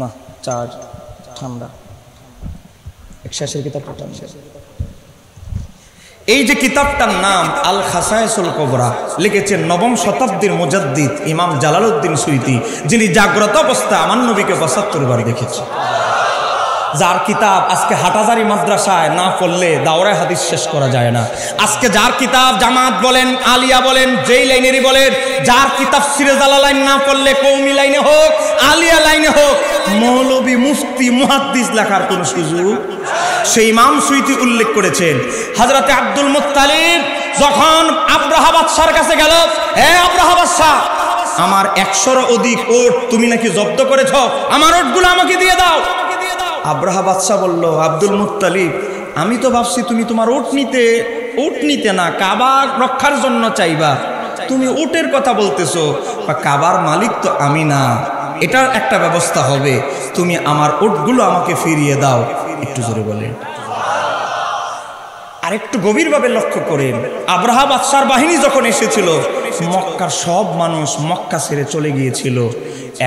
না চার ঠান্ডা শেষের কিতাবটা এই যে কিতাবটার নাম আল খাসায়েসুল কুবরা, লিখেছেন 9ম শতাব্দীর মুজাদ্দিদ ইমাম জালালউদ্দিন সুয়ুতী, যিনি জাগ্রত অবস্থায় আমার নবীকে 75 বার দেখেছে। যার কিতাব আজকে হাটাজারি মাদ্রাসায় না পড়লে দাওরায়ে হাদিস শেষ করা যায় না। আজকে যার কিতাব জামাত বলেন, আলিয়া বলেন, যেই লাইনেরই বলেন, যার কিতাব সিরে জালালাইন না পড়লে কওমি লাইনে হোক আলিয়া লাইনে হোক মৌলবী মুফতি মুহাদ্দিস লেখার কোনো সুযোগ। সেই ইমাম সুয়ুতী উল্লেখ করেছেন হযরতে আব্দুল মুত্তালিব যখন আব্রাহা বাদশার কাছে গেল, হে আব্রাহা বাদশা, আমার 100-এর অধিক ওট তুমি নাকি জব্দ করেছ, আমার ওটগুলো আমাকে দিয়ে দাও। আব্রাহা বাদশা বলল, আব্দুল মুত্তালিব, আমি তো ভাবছি তুমি তোমার ওট নিতে না কাবা রক্ষার জন্য চাইবা, তুমি ওটের কথা বলতেছো, কাবার মালিক তো আমি না, এটার একটা ব্যবস্থা হবে, তুমি আমার ওটগুলো আমাকে ফিরিয়ে দাও। একটু জোরে বলেন। আর একটু গভীরভাবে লক্ষ্য করেন, আব্রাহা বাদশার বাহিনী যখন এসেছিল মক্কার সব মানুষ মক্কা ছেড়ে চলে গিয়েছিল,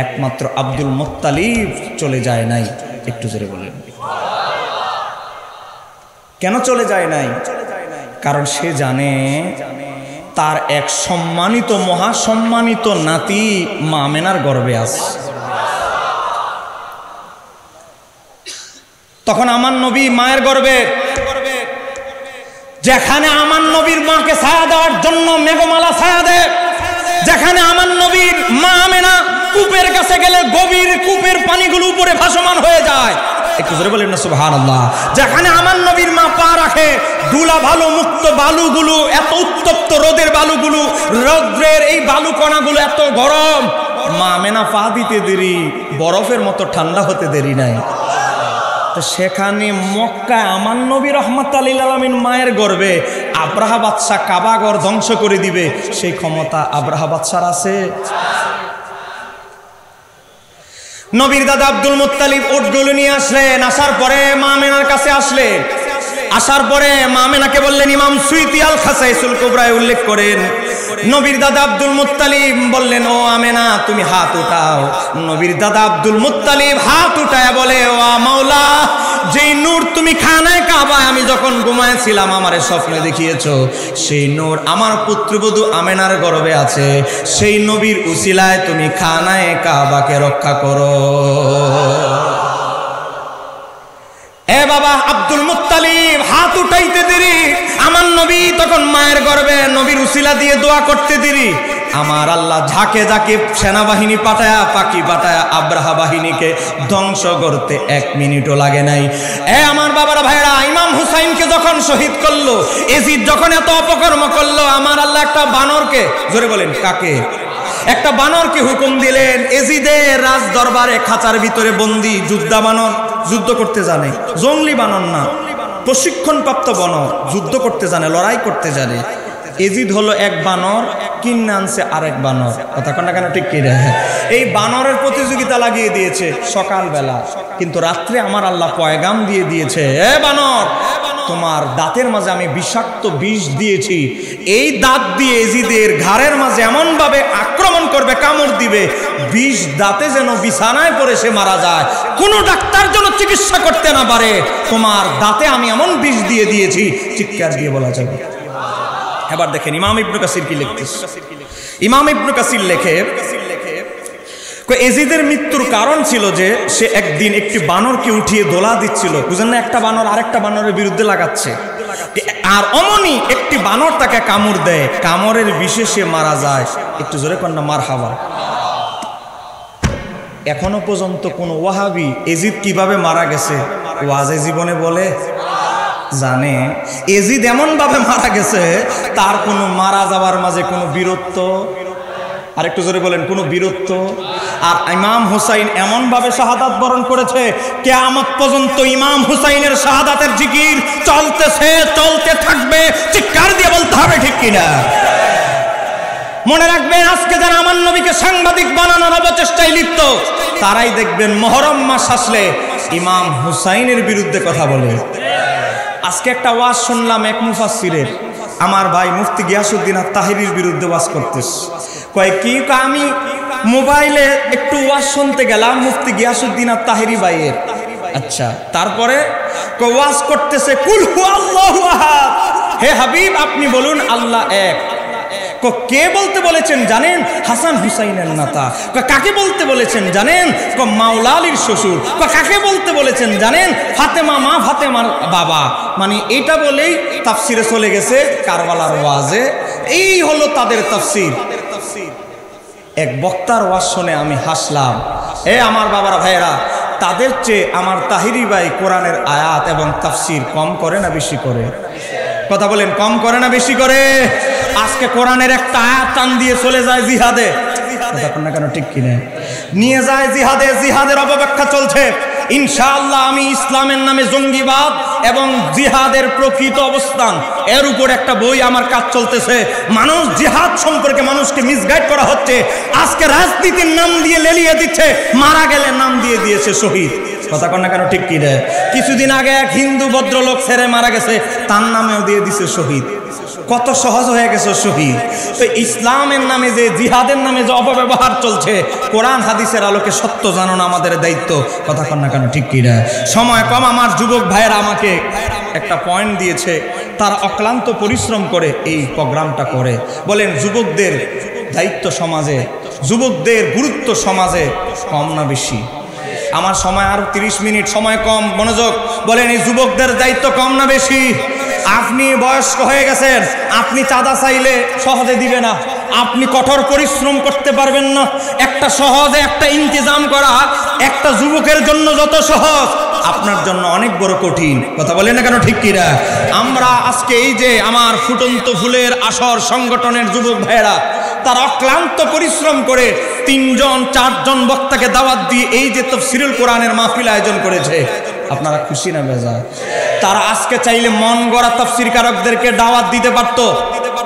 একমাত্র আব্দুল মুত্তালিব চলে যায় নাই। একটু জোরে বলেন। কেন চলে যায় নাই? কারণ সে জানে তার এক সম্মানিত মহাসম্মানিত নাতি মা আমেনার গর্ভে আছে। তখন আমার নবী মায়ের গর্ভে, যেখানে আমার নবীর মাকে ছায়া দেওয়ার জন্য মেঘমালা ছায়া দেয়, যেখানে আমার নবীর মা আমেনা কূপের কাছে গেলে গভীর কূপের পানিগুলো উপরে ভাসমান হয়ে যায়, একটু জোরে বলেন না সুবহানাল্লাহ। যেখানে আমার নবীর মা পা রাখে, ধুলা ভালো মুক্ত বালুগুলো, এত উত্তপ্ত রোদের বালুগুলো, রৌদ্রের এই বালু কণাগুলো এত গরম, মা আমেনা পা দিতে দেরি, বরফের মতো ঠান্ডা হতে দেরি নাই। তো সেখানে মক্কায় আমার নবী রাহমাতুল লিল আলামিন মায়ের গর্ভে আব্রাহা বাদশাহ কাবাঘর ধ্বংস করে দিবে, সেই ক্ষমতা আব্রাহা বাদশার আছে? নবীর দাদা আব্দুল মুত্তালিব উটগুলো নিয়ে আসলেন, আসার পরে মা আমেনার কাছে আসলেন, আসার পরে মা আমেনাকে বললেন, ইমাম সুয়ুতী আল খাসাইসুল কুবরায় উল্লেখ করেন, নবীর দাদা আব্দুল মুত্তালিব বললেন, ও আমেনা তুমি হাত উঠাও। নবীর দাদা আব্দুল মুত্তালিব হাত উঠায় বলে, ও মাওলা, যেই নূর তুমি খানায় কাবায় আমি যখন ঘুমাইছিলাম আমারে স্বপ্নে দেখিয়েছো, সেই নূর আমার পুত্রবধূ আমেনার গর্ভে আছে, সেই নবীর উসিলায় তুমি খানায় কাবাকে রক্ষা করো। এ বাবা আব্দুল মুত্তালিব হাত উঠাইতে দেরি, আমার নবী তখন মায়ের গর্ভে, নবীর উসিলা দিয়ে দোয়া করতে দেরি, আমার আল্লাহ ঝাঁকে ঝাঁকে সেনাবাহিনী পাঠায়া, পাখি পাঠায়া আব্রাহা বাহিনীকে ধ্বংস করতে 1 মিনিটও লাগে নাই। এ আমার বাবার ভাইরা, ইমাম হুসাইনকে যখন শহীদ করলো, এজিদ যখন এত অপকর্ম করলো, আমার আল্লাহ একটা বানরকে, জোরে বলেন কাকে, একটা বানরকে হুকুম দিলেন, এজিদের রাজ দরবারে খাঁচার ভিতরে বন্দী, যোদ্ধা বানর, যুদ্ধ করতে জানে, জঙ্গলি বানর না, প্রশিক্ষণপ্রাপ্ত বানর, যুদ্ধ করতে জানে, লড়াই করতে জানে। এজিদ হলো এক বানর, কিনে আনছে আরেক বানর, কথা কোনটা কেন ঠিক কি রে? এই বানরের প্রতিযোগিতা লাগিয়ে দিয়েছে সকালবেলা, কিন্তু রাত্রে আমার আল্লাহ পয়গাম দিয়ে দিয়েছে, এ বানর, তোমার দাঁতের মাঝে আমি বিষাক্ত বিষ দিয়েছি, এই দাঁত দিয়ে এজিদের ঘাড়ের মাঝে এমন ভাবে আক্রমণ করবে, কামড় দিবে, বিষ দাঁতে যেন বিছানায় পড়ে সে মারা যায়, কোনো ডাক্তার যেন চিকিৎসা করতে না পারে, তোমার দাঁতে আমি এমন বিষ দিয়ে দিয়েছি, চিৎকার দিয়ে বলা যাবে। এবার দেখেন ইমাম ইবনে কাসির কি লিখতেছে। ইমাম ইবনে কাসির লেখে, এজিদের মৃত্যুর কারণ ছিল যে সে একদিন একটি বানরকে উঠিয়ে দোলা দিচ্ছিল, বুঝেন না, একটা বানর আরেকটা বানরের বিরুদ্ধে লাগাচ্ছে, আর অমনি একটি বানর তাকে কামড় দেয়, কামড়ের বিষে সে মারা যায়। একটু জোরে কন্যা মারহাবা। এখনো পর্যন্ত কোন ওয়াহাবি এজিদ কিভাবে মারা গেছে ওয়াজে জীবনে বলে জানে? এজিদ এমন ভাবে মারা গেছে, তার কোনো মারা যাওয়ার মাঝে কোনো বীরত্ব, আরেকটু জোরে বলেন, কোনো বীরত্ব। আর ইমাম হুসাইন এমন ভাবে শাহাদাত বরণ করেছে, কিয়ামত পর্যন্ত ইমাম হুসাইনের শাহাদাতের জিকির চলতেছে, চলতে থাকবে, চিৎকার দিয়ে বলতে হবে ঠিক কিনা? মনে রাখবেন, আজকে যারা আমার নবীকে সাংবাদিক বানানোর অপচেষ্টায় লিপ্ত, তারাই দেখবেন মুহররম মাস আসলে ইমাম হুসাইনের বিরুদ্ধে কথা বলে। আজকে একটা ওয়াজ শুনলাম এক মুফাসসিরের, আমার ভাই মুফতি গিয়াসউদ্দিন আত-তাহিরির বিরুদ্ধে ওয়াজ করতেছে। কয় কি, আমি মোবাইলে একটু ওয়াজ শুনতে গেলাম মুফতি গিয়াসউদ্দিন আত-তাহিরি ভাইয়ের। আচ্ছা, তারপরে ওয়াজ করতেছে কুল হু আল্লাহু আহাদ, হে হাবিব আপনি বলুন আল্লাহ এক। কে বলতে বলেছেন জানেন? হাসান হুসাইনের নাতা। কাকে বলতে বলেছেন জানেন? মাওলা আলীর শ্বশুর। কাকে বলতে বলেছেন জানেন? ফাতেমা মা, ফাতেমার বাবা। মানে এটা বলেই তাফসিরে চলে গেছে কারবালার ওয়াজে। এই হলো তাদের তাফসির। এক বক্তার ওয়াজ শুনে আমি হাসলাম। এ আমার বাবারা ভাইয়েরা, তাদের চেয়ে আমার তাহিরি ভাই কোরআনের আয়াত এবং তাফসির কম করে না বেশি করে? কথা বলেন, কম করে না বেশি করে? আজকে কোরআনের একটা আয়াত টান দিয়ে চলে যায় জিহাদে, কথা না কেন ঠিক কিনা? নিয়ে যায় জিহাদে, জিহাদের অপব্যাখ্যা চলছে। ইনশাআল্লাহ আমি ইসলামের নামে জঙ্গিবাদ এবং জিহাদের প্রকৃত অবস্থান, এর উপর একটা বই আমার কাজ চলতেছে। মানুষ জিহাদ সম্পর্কে মানুষকে মিসগাইড করা হচ্ছে। আজকে রাজনীতির নাম দিয়ে লেলিয়ে দিচ্ছে, মারা গেলে নাম দিয়ে দিয়েছে শহীদ, কথা কন না কেন ঠিক কি রে? কিছুদিন আগে এক হিন্দু ভদ্রলোক ছেড়ে মারা গেছে, তার নামেও দিয়ে দিছে শহীদ। কত সহজ হয়ে গেছে শহীদ। তো ইসলামের নামে যে, জিহাদের নামে যে অপব্যবহার চলছে, কোরআন হাদিসের আলোকে সত্য জানানো আমাদের দায়িত্ব, কথা কন না কেন ঠিক কি রে? সময় কম, আমার যুবক ভাইয়েরা আমাকে একটা পয়েন্ট দিয়েছে, তারা অক্লান্ত পরিশ্রম করে এই প্রোগ্রামটা করে। বলেন যুবকদের দায়িত্ব সমাজে, যুবকদের গুরুত্ব সমাজে কম না বেশি? আমার সময় আর 30 মিনিট, সময় কম, মনোযোগ। বলেন এই যুবকদের দায়িত্ব কম না বেশি? আপনি বয়স্ক হয়ে গেছেন, আপনি চাঁদা চাইলে সহজে দিবে না, আপনি কঠোর পরিশ্রম করতে পারবেন না। একটা সহজে একটা ইন্তজাম করা একটা যুবকের জন্য যত সহজ, আপনার জন্য অনেক বড় কঠিন। কথা বলেন না কেন, ঠিক কিনা? আমরা আজকে এই যে আমার ফুটন্ত ফুলের আসর সংগঠনের যুবক ভাইয়েরা, তারা অক্লান্ত পরিশ্রম করে 3-4 বক্তাকে দাওয়াত দিয়ে এই যে তাফসীরুল কোরআনের মাহফিল আয়োজন করেছে, আপনারা খুশি না বেজার? তারা আজকে চাইলে মন গড়া তাফসীর কারকদেরকে দাওয়াত দিতে পারতো।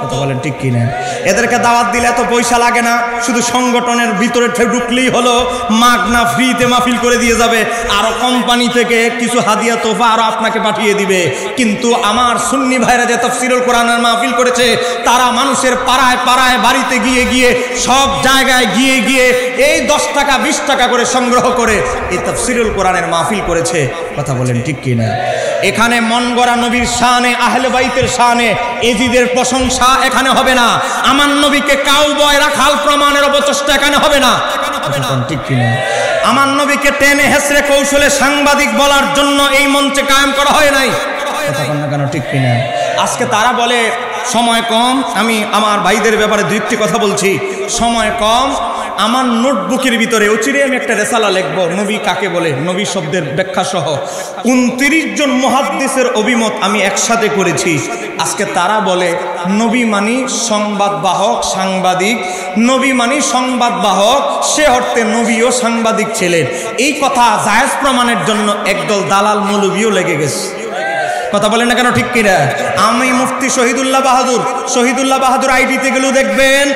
কথা বলেন ঠিক কিনা? এদেরকে দাওয়াত দিলে এত পয়সা লাগে না, শুধু সংগঠনের ভিতরে ঢুকলেই হলো, মাগনা ফ্রিতে মাহফিল করে দিয়ে যাবে, আরো কোম্পানি থেকে কিছু হাদিয়া তোফা আরো আপনাকে পাঠিয়ে দিবে। কিন্তু আমার সুন্নি ভাইরা যে তাফসীরুল কোরআনের মাহফিল করেছে, তারা মানুষের পাড়ায় পাড়ায় বাড়িতে গিয়ে গিয়ে সব জায়গায় গিয়ে গিয়ে এই 10 টাকা 20 টাকা করে সংগ্রহ করে এই তাফসীরুল কোরআনের মাহফিল করেছে। কথা বলেন ঠিক কিনা? এখানে মন গড়া নবীর শানে, আহলে বাইতের শানে এজিদের প্রশংসা এখানে হবে না। আমার নবীকে কাউবয় রাখাল প্রমাণের অপচেষ্টা এখানে হবে না। ঠিক কিনা? আমার নবীকে টেনে হেসড়ে কৌশলে সাংবাদিক বলার জন্য এই মঞ্চে কায়েম করা হয় নাই। কথা বলেন না কেন, ঠিক কিনা? আজকে তারা বলে সময় কম। আমি আমার ভাইদের ব্যাপারে দুইটি কথা বলছি। সময় কম, আমার নোটবুকের ভিতরে অচিরে আমি একটা রেসালা লিখব, নবী কাকে বলে, নবী শব্দের ব্যাখ্যা সহ 29 জন মুহাদ্দিসের অভিমত আমি একসাথে করেছি। আজকে তারা বলে নবী মানি সংবাদ বাহক, সাংবাদিক। নবী মানি সংবাদ বাহক, সে অর্থে নবীও সাংবাদিক ছিলেন। এই কথা জায়েজ প্রমাণের জন্য একদল দালাল মৌলবীও লেগে গেছে। কথা বলেন না কেন, ঠিক কিনা? আমি মুফতি শহীদুল্লাহ বাহাদুর আইডিতে গেলেও দেখবেন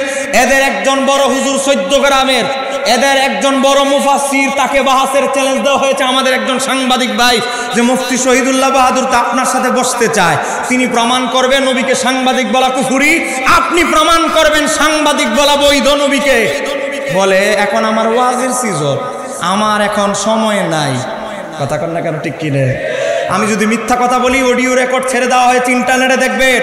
এদের একজন বড় হুজুর 14 গ্রামের, এদের একজন বড় মুফাসসির, তাকে বাহাসের চ্যালেঞ্জ দেওয়া হয়েছে আমাদের একজন সাংবাদিক ভাই, যে মুফতি শহীদুল্লাহ বাহাদুর তা আপনার সাথে বসতে চায়। তিনি প্রমাণ করবেন নবীকে সাংবাদিক বলা কুফরি, আপনি প্রমাণ করবেন সাংবাদিক বলা বৈধ নবীকে। বলে এখন আমার ওয়াজের সিজন, আমার এখন সময় নাই। কথা কন না কেন, ঠিক কিনে? আমি যদি মিথ্যা কথা বলি, অডিও রেকর্ড ছেড়ে দেওয়া হয়েছে, ইন্টারনেটে দেখবেন।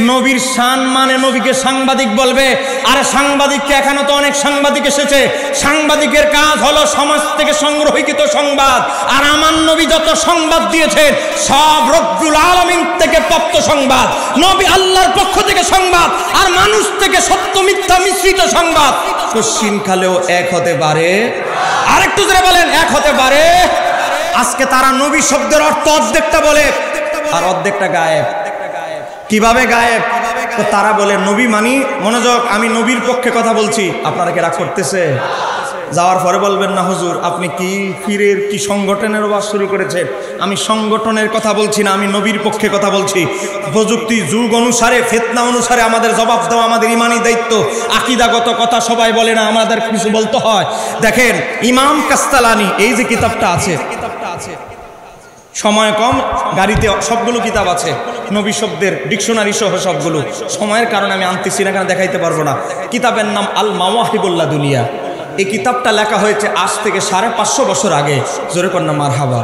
নবীর শান মানে নবীকে সাংবাদিক বলবে। আর সাংবাদিককে এখানে তো অনেক সাংবাদিক এসেছে, সাংবাদিকের কাজ হলো সমাজ থেকে সংগ্রহীত সংবাদ। আর আমার নবী যত সংবাদ দিয়েছেন সব রব্বুল আলামিন থেকে প্রাপ্ত সংবাদ, নবী আল্লাহর পক্ষ থেকে সংবাদ, আর মানুষ থেকে সত্য মিথ্যা মিশ্রিত সংবাদ কোশ্চিন খালেও এক হতে পারে। আরেকটু জোরে বলেন, এক হতে পারে। আজকে তারা নবী শব্দের অর্থ অর্ধেকটা বলে আর অর্ধেকটা গায়েব। কিভাবে গায়েব? তো তারা বলে নবী মানি, মনোযোগ, আমি নবীর পক্ষে কথা বলছি, আপনারা কি রাগ করতেছে? যাওয়ার পরে বলবেন না হুজুর আপনি কি ফিরের কি সংগঠনের ওয়াজ শুরু করেছেন। আমি সংগঠনের কথা বলছি না, আমি নবীর পক্ষে কথা বলছি। প্রযুক্তি যুগ অনুসারে, ফিতনা অনুসারে আমাদের জবাব দেওয়া আমাদের ইমানি দায়িত্ব। আকীদাগত কথা সবাই বলে না, আমাদের কিছু বলতে হয়। দেখেন ইমাম কাস্তালানি, এই যে কিতাবটা আছে, সময় কম, গাড়িতে সবগুলো কিতাব আছে, নবী শব্দের ডিকশনারি সহ সবগুলো। সময়ের কারণে আমি আনতেছি না, কারণ দেখাইতে পারবো না। কিতাবের নাম আল মাওয়াহিবুল্লাহ দুনিয়া। এই কিতাবটা লেখা হয়েছে আজ থেকে 550 বছর আগে। জোরে কন্যা মারহাবা।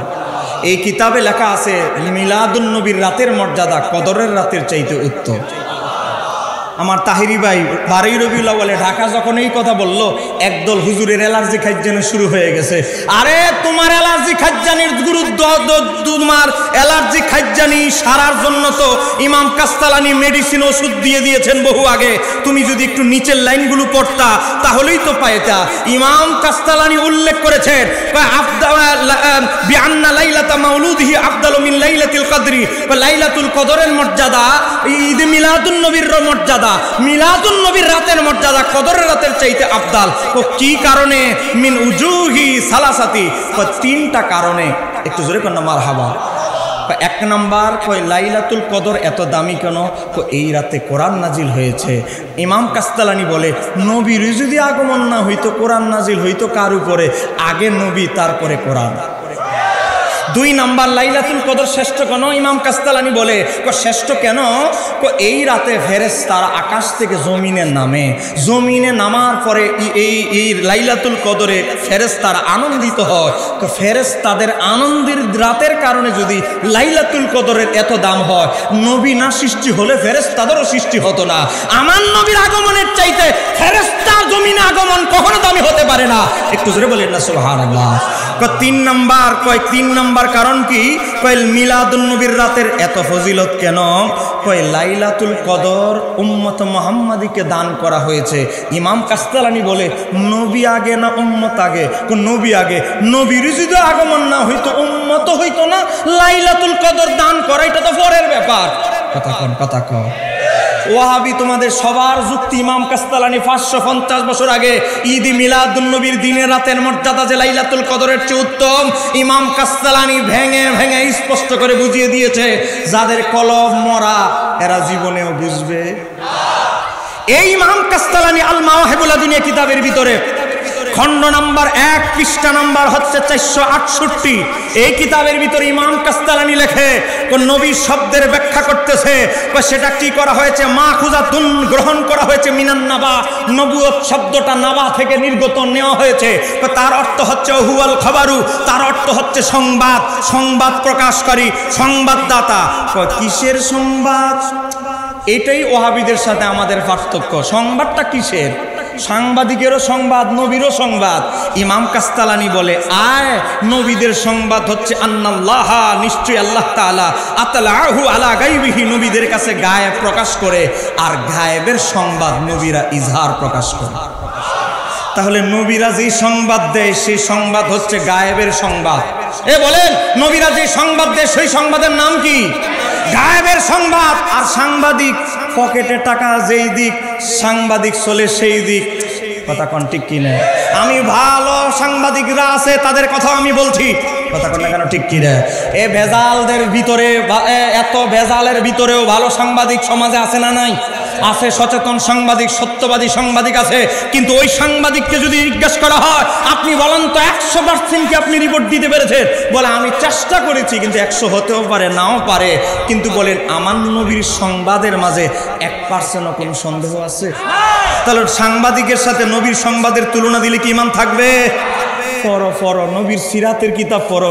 এই কিতাবে লেখা আছে মিলাদুন নবীর রাতের মর্যাদা কদরের রাতের চাইতে উত্তম। আমার তাহিরি ভাই 12 রবিউল আউয়ালে ঢাকা যখন এই কথা বললো, একদল হুজুরের অ্যালার্জি খাজ্জানি শুরু হয়ে গেছে। আরে তোমার অ্যালার্জি খাজ্জানির গুরুত্ব, তোমার অ্যালার্জি খাজ্জানি সারার জন্য তো ইমাম কাস্তালানি মেডিসিন ওষুধ দিয়ে দিয়েছেন বহু আগে। তুমি যদি একটু নিচের লাইনগুলো পড়তা তাহলেই তো পাইতা। ইমাম কাস্তালানি উল্লেখ করেছেন বিআন্না লাইলাতা মাউলুদিহি আফদালু মিন লাইলাতিল কদরি, লাইলাতুল কদরের মর্যাদা ঈদ মিলাদুন নবীর মর্যাদা, মিলাদুন নবীর রাতের মর্যাদা কদরের রাতের চাইতে আফদাল। তো কি কারণে? মিন উজুহি সালাসাতি, 3টা কারণে। একটু জোরে কর না মারহাবা। 1 নাম্বার কয় লাইলাতুল কদর এত দামি কেন? এই রাতে কোরআন নাজিল হয়েছে। ইমাম কাস্তালানি বলে নবীর যদি আগমন না হইতো, কোরআন নাজিল হইতো কার উপরে? আগে নবী তারপরে কোরআন। 2 নাম্বার লাইলাতুল কদর শ্রেষ্ঠ কেন? ইমাম কাস্তালানি বলে শ্রেষ্ঠ কেন? এই রাতে ফেরেশতারা আকাশ থেকে জমিনে নামে, জমিনে নামার পরে এই লাইলাতুল কদরে ফেরেশতারা আনন্দিত হয়। ফেরেশতাদের আনন্দের রাতের কারণে যদি লাইলাতুল কদরের এত দাম হয়, নবী না সৃষ্টি হলে ফেরেশতাদেরও সৃষ্টি হতো না। আমার নবীর আগমনের চাইতে ফেরেশতার জমিনে আগমন কখনো দামি হতে পারে না। একটু জোরে বলেন না সুবহানাল্লাহ। তিন নাম্বার কারণ কি? কয় মিলাদুন নবীর রাতের এত ফজিলত কেন? কয় লাইলাতুল কদর উম্মত মুহাম্মাদিকে দান করা হয়েছে। ইমাম কাস্তালানি বলে নবী আগে না উম্মত আগে? নবী আগে। নবীর যদি আগমন না হইতো উম্মত হইতো না, লাইলাতুল কদর দান করা এটা তো পরের ব্যাপার। কথা কন। ওয়াহাবি তোমাদের সবার যুক্তি। ইমাম কাস্তালানি 550 বছর আগে ঈদ মিলাদুন নবীর দিনের রাতের মর্যাদা যে লাইলাতুল কদরের চেয়ে উত্তম, ইমাম কাস্তালানি ভেঙে ভেঙে স্পষ্ট করে বুঝিয়ে দিয়েছে। যাদের কলম মরা এরা জীবনেও বুঝবে। এই ইমাম কাস্তালানি আল মাওয়াহিবুল লাদুনিয়া কিতাবের ভিতরে খণ্ড নাম্বার 1 পৃষ্ঠা নাম্বার হচ্ছে 468। এই কিতাবের ভিতরে ইমাম কাস্তালানি লেখে নবী শব্দের ব্যাখ্যা করতেছে। সেটা কি করা হয়েছে? মাখুজাতুন গ্রহণ করা হয়েছে মিনান নাবা। নবুয়ত শব্দটা নাবা থেকে নির্গত নেওয়া হয়েছে। তার অর্থ হচ্ছে হুয়াল খবরু, তার অর্থ হচ্ছে সংবাদ, সংবাদ প্রকাশকারী, সংবাদদাতা। কিসের সংবাদ? এটাই ওয়াহাবিদের সাথে আমাদের পার্থক্য। সংবাদটা কিসের? সাংবাদিকেরও সংবাদ, নবীরও সংবাদ। ইমাম কাস্তালানি বলে নবীদের সংবাদ হচ্ছে আন্নাল্লাহ, নিশ্চয়ই আল্লাহ তাআলা আতলাহু আলা গায়বিহি, নবীদের কাছে গায়েব প্রকাশ করে। আর গায়েবের সংবাদ নবীরা ইজহার প্রকাশ করে। তাহলে নবীরা যেই সংবাদ দেয় সেই সংবাদ হচ্ছে গায়েবের সংবাদ। বলেন নবীরা যে সংবাদ দেয় সেই সংবাদের নাম কি? গায়েবের সংবাদ। আর সাংবাদিক পকেটে টাকা যেই দিক, সাংবাদিক চলে সেই দিক। কথা কোন ঠিক কিনা? আমি ভালো সাংবাদিকরা আছে তাদের কথা আমি বলছি, কথা কোন না কেন ঠিক কিনা? ভেজালদের ভিতরে, এত ভেজালের ভিতরেও ভালো সাংবাদিক সমাজে আছে না নাই? আছে। সচেতন সাংবাদিক, সত্যবাদী সাংবাদিক আছে। কিন্তু ওই সাংবাদিককে যদি জিজ্ঞাসা করা হয় আপনি বলেন তো 100% কি আপনি রিপোর্ট দিতে পেরেছেন? বলে আমি চেষ্টা করেছি, কিন্তু 100 হতেও পারে নাও পারে। কিন্তু বলেন আমার নবীর সংবাদের মাঝে 1% কোনো সন্দেহ আছে? তাহলে সাংবাদিকের সাথে নবীর সংবাদের তুলনা দিলে কি ইমান থাকবে? পড়ো নবীর সিরাতের কিতাব পড়ো।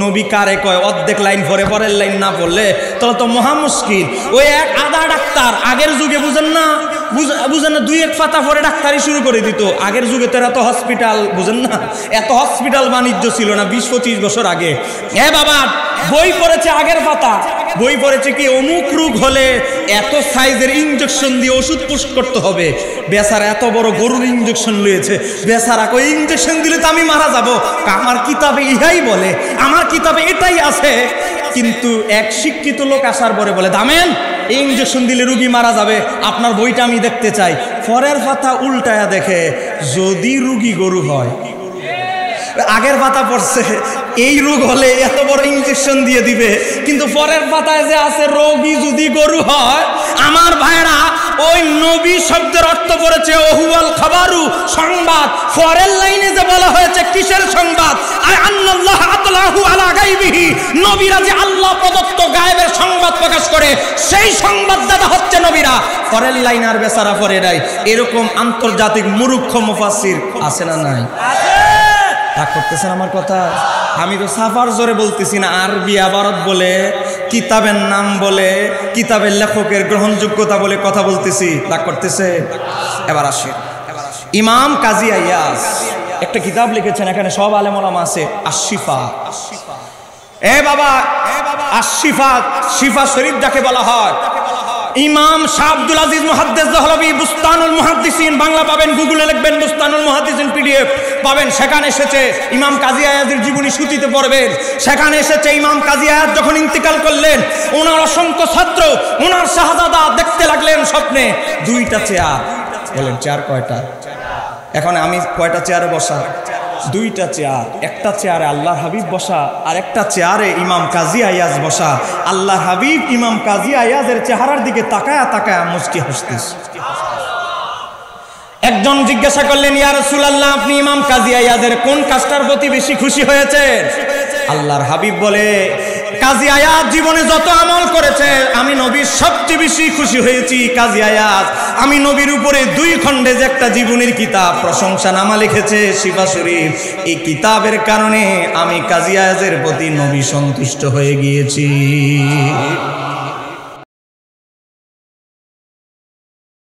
নবী কারে কয় অর্ধেক লাইন পরে পরের লাইন না পড়লে তাহলে তো মহা মুশকিল। ওই এক আধা ডাক্তার আগের যুগে বুঝেন না 2-1 পাতা পরে ডাক্তারি শুরু করে দিত। আগের যুগে তো এত হসপিটাল, বুঝেন না, এত হসপিটাল বাণিজ্য ছিল না 20-25 বছর আগে। বাবা বই পড়েছে আগের পাতা, বই পড়েছে কি অমুক রোগ হলে এত সাইজের ইঞ্জেকশন দিয়ে ওষুধ পুশ করতে হবে। বেচারা এত বড় গরুর ইঞ্জেকশন লয়েছে, বেচারা কই ইঞ্জেকশন দিলে তো আমি মারা যাব। আমার কিতাবে ইহাই বলে, আমার কিতাবে এটাই আছে। কিন্তু এক শিক্ষিত লোক আসার পরে বলে দামেন এই ইঞ্জেকশন দিলে রুগী মারা যাবে, আপনার বইটা আমি দেখতে চাই। পরের পাতা উল্টায়া দেখে যদি রুগী গরু হয়। আগের পাতা পড়ছে এই রোগ হলে এত বড় ইঞ্জেকশন দিয়ে দিবে, কিন্তু পরের পাতায় যে আছে রোগী যদি গরু হয়। আমার ভাইরা ওই নবী শব্দের অর্থ পড়েছে ওহুয়াল খবরু, সংবাদ। পরের লাইনে যে বলা হয়েছে কিসের সংবাদ? আন্নাল্লাহ আতলাহু আলা গায়বিহি, নবীরা যে আল্লাহ প্রদত্ত গায়েবের সংবাদ প্রকাশ করে সেই সংবাদদাতা হচ্ছে নবীরা। পরের লাইন আর বেচারা পড়ে নাই। এরকম আন্তর্জাতিক মূর্খ মুফাসসির আছে না নাই? রাগ করতেছেন আমার কথা? আমি তো সাফার জোরে বলতেছি না, আরবি আবারত বলে, কিতাবের নাম বলে, কিতাবের লেখকের গ্রহণযোগ্যতা বলে কথা বলতেছি। রাগ করতেছে? এবার আসে ইমাম কাজী আইয়াজ একটা কিতাব লিখেছেন, এখানে সব আলেম ওলামা আছে, আশ-শিফা। বাবা আশ-শিফা, শিফা শরীফ যাকে বলা হয়। ইমাম শাহ আব্দুল আজিজ মুহাদ্দিস দেহলভী বুস্তানুল মুহাদ্দিসিন, বাংলা পাবেন, গুগলে লিখবেন বুস্তানুল মুহাদ্দিসিন PDF পাবেন। সেখানে এসেছে ইমাম কাজী আয়াজের জীবনী সূচিতে পড়বেন। সেখানে এসেছে ইমাম কাজী আয়াজ যখন ইন্তিকাল করলেন, ওনার অসংখ্য ছাত্র, ওনার শাহজাদা দেখতে লাগলেন স্বপ্নে 2টা চেয়ার। বলেন চেয়ার কয়টা? এখন আমি কয়টা চেয়ারে বসা? 2টা চেয়ার। একটা চেয়ারে আল্লাহর হাবিব বসা, আর একটা চেয়ারে ইমাম কাজী আয়াজ বসা। আল্লাহর হাবিব ইমাম কাজী আয়াজের চেহারার দিকে তাকায়া তাকায়া মুচকি হাসতেছে। একজন জিজ্ঞাসা করলেন, ইয়া রাসূলুল্লাহ, আপনি ইমাম কাজী আয়াজের কোন কাজটার প্রতি বেশি খুশি হয়েছেন? আল্লাহর হাবিব বলে, কাজী আয়াজ জীবনে যত আমল করেছে আমি নবীর সবচেয়ে বেশি খুশি হয়েছি। কাজী আয়াজ আমি নবীর উপরে 2 খণ্ডে যে একটা জীবনীর কিতাব প্রশংসা নামা লিখেছে শিফা শরীফ, এই কিতাবের কারণে আমি কাজী আয়াজের প্রতি নবী সন্তুষ্ট হয়ে গিয়েছি।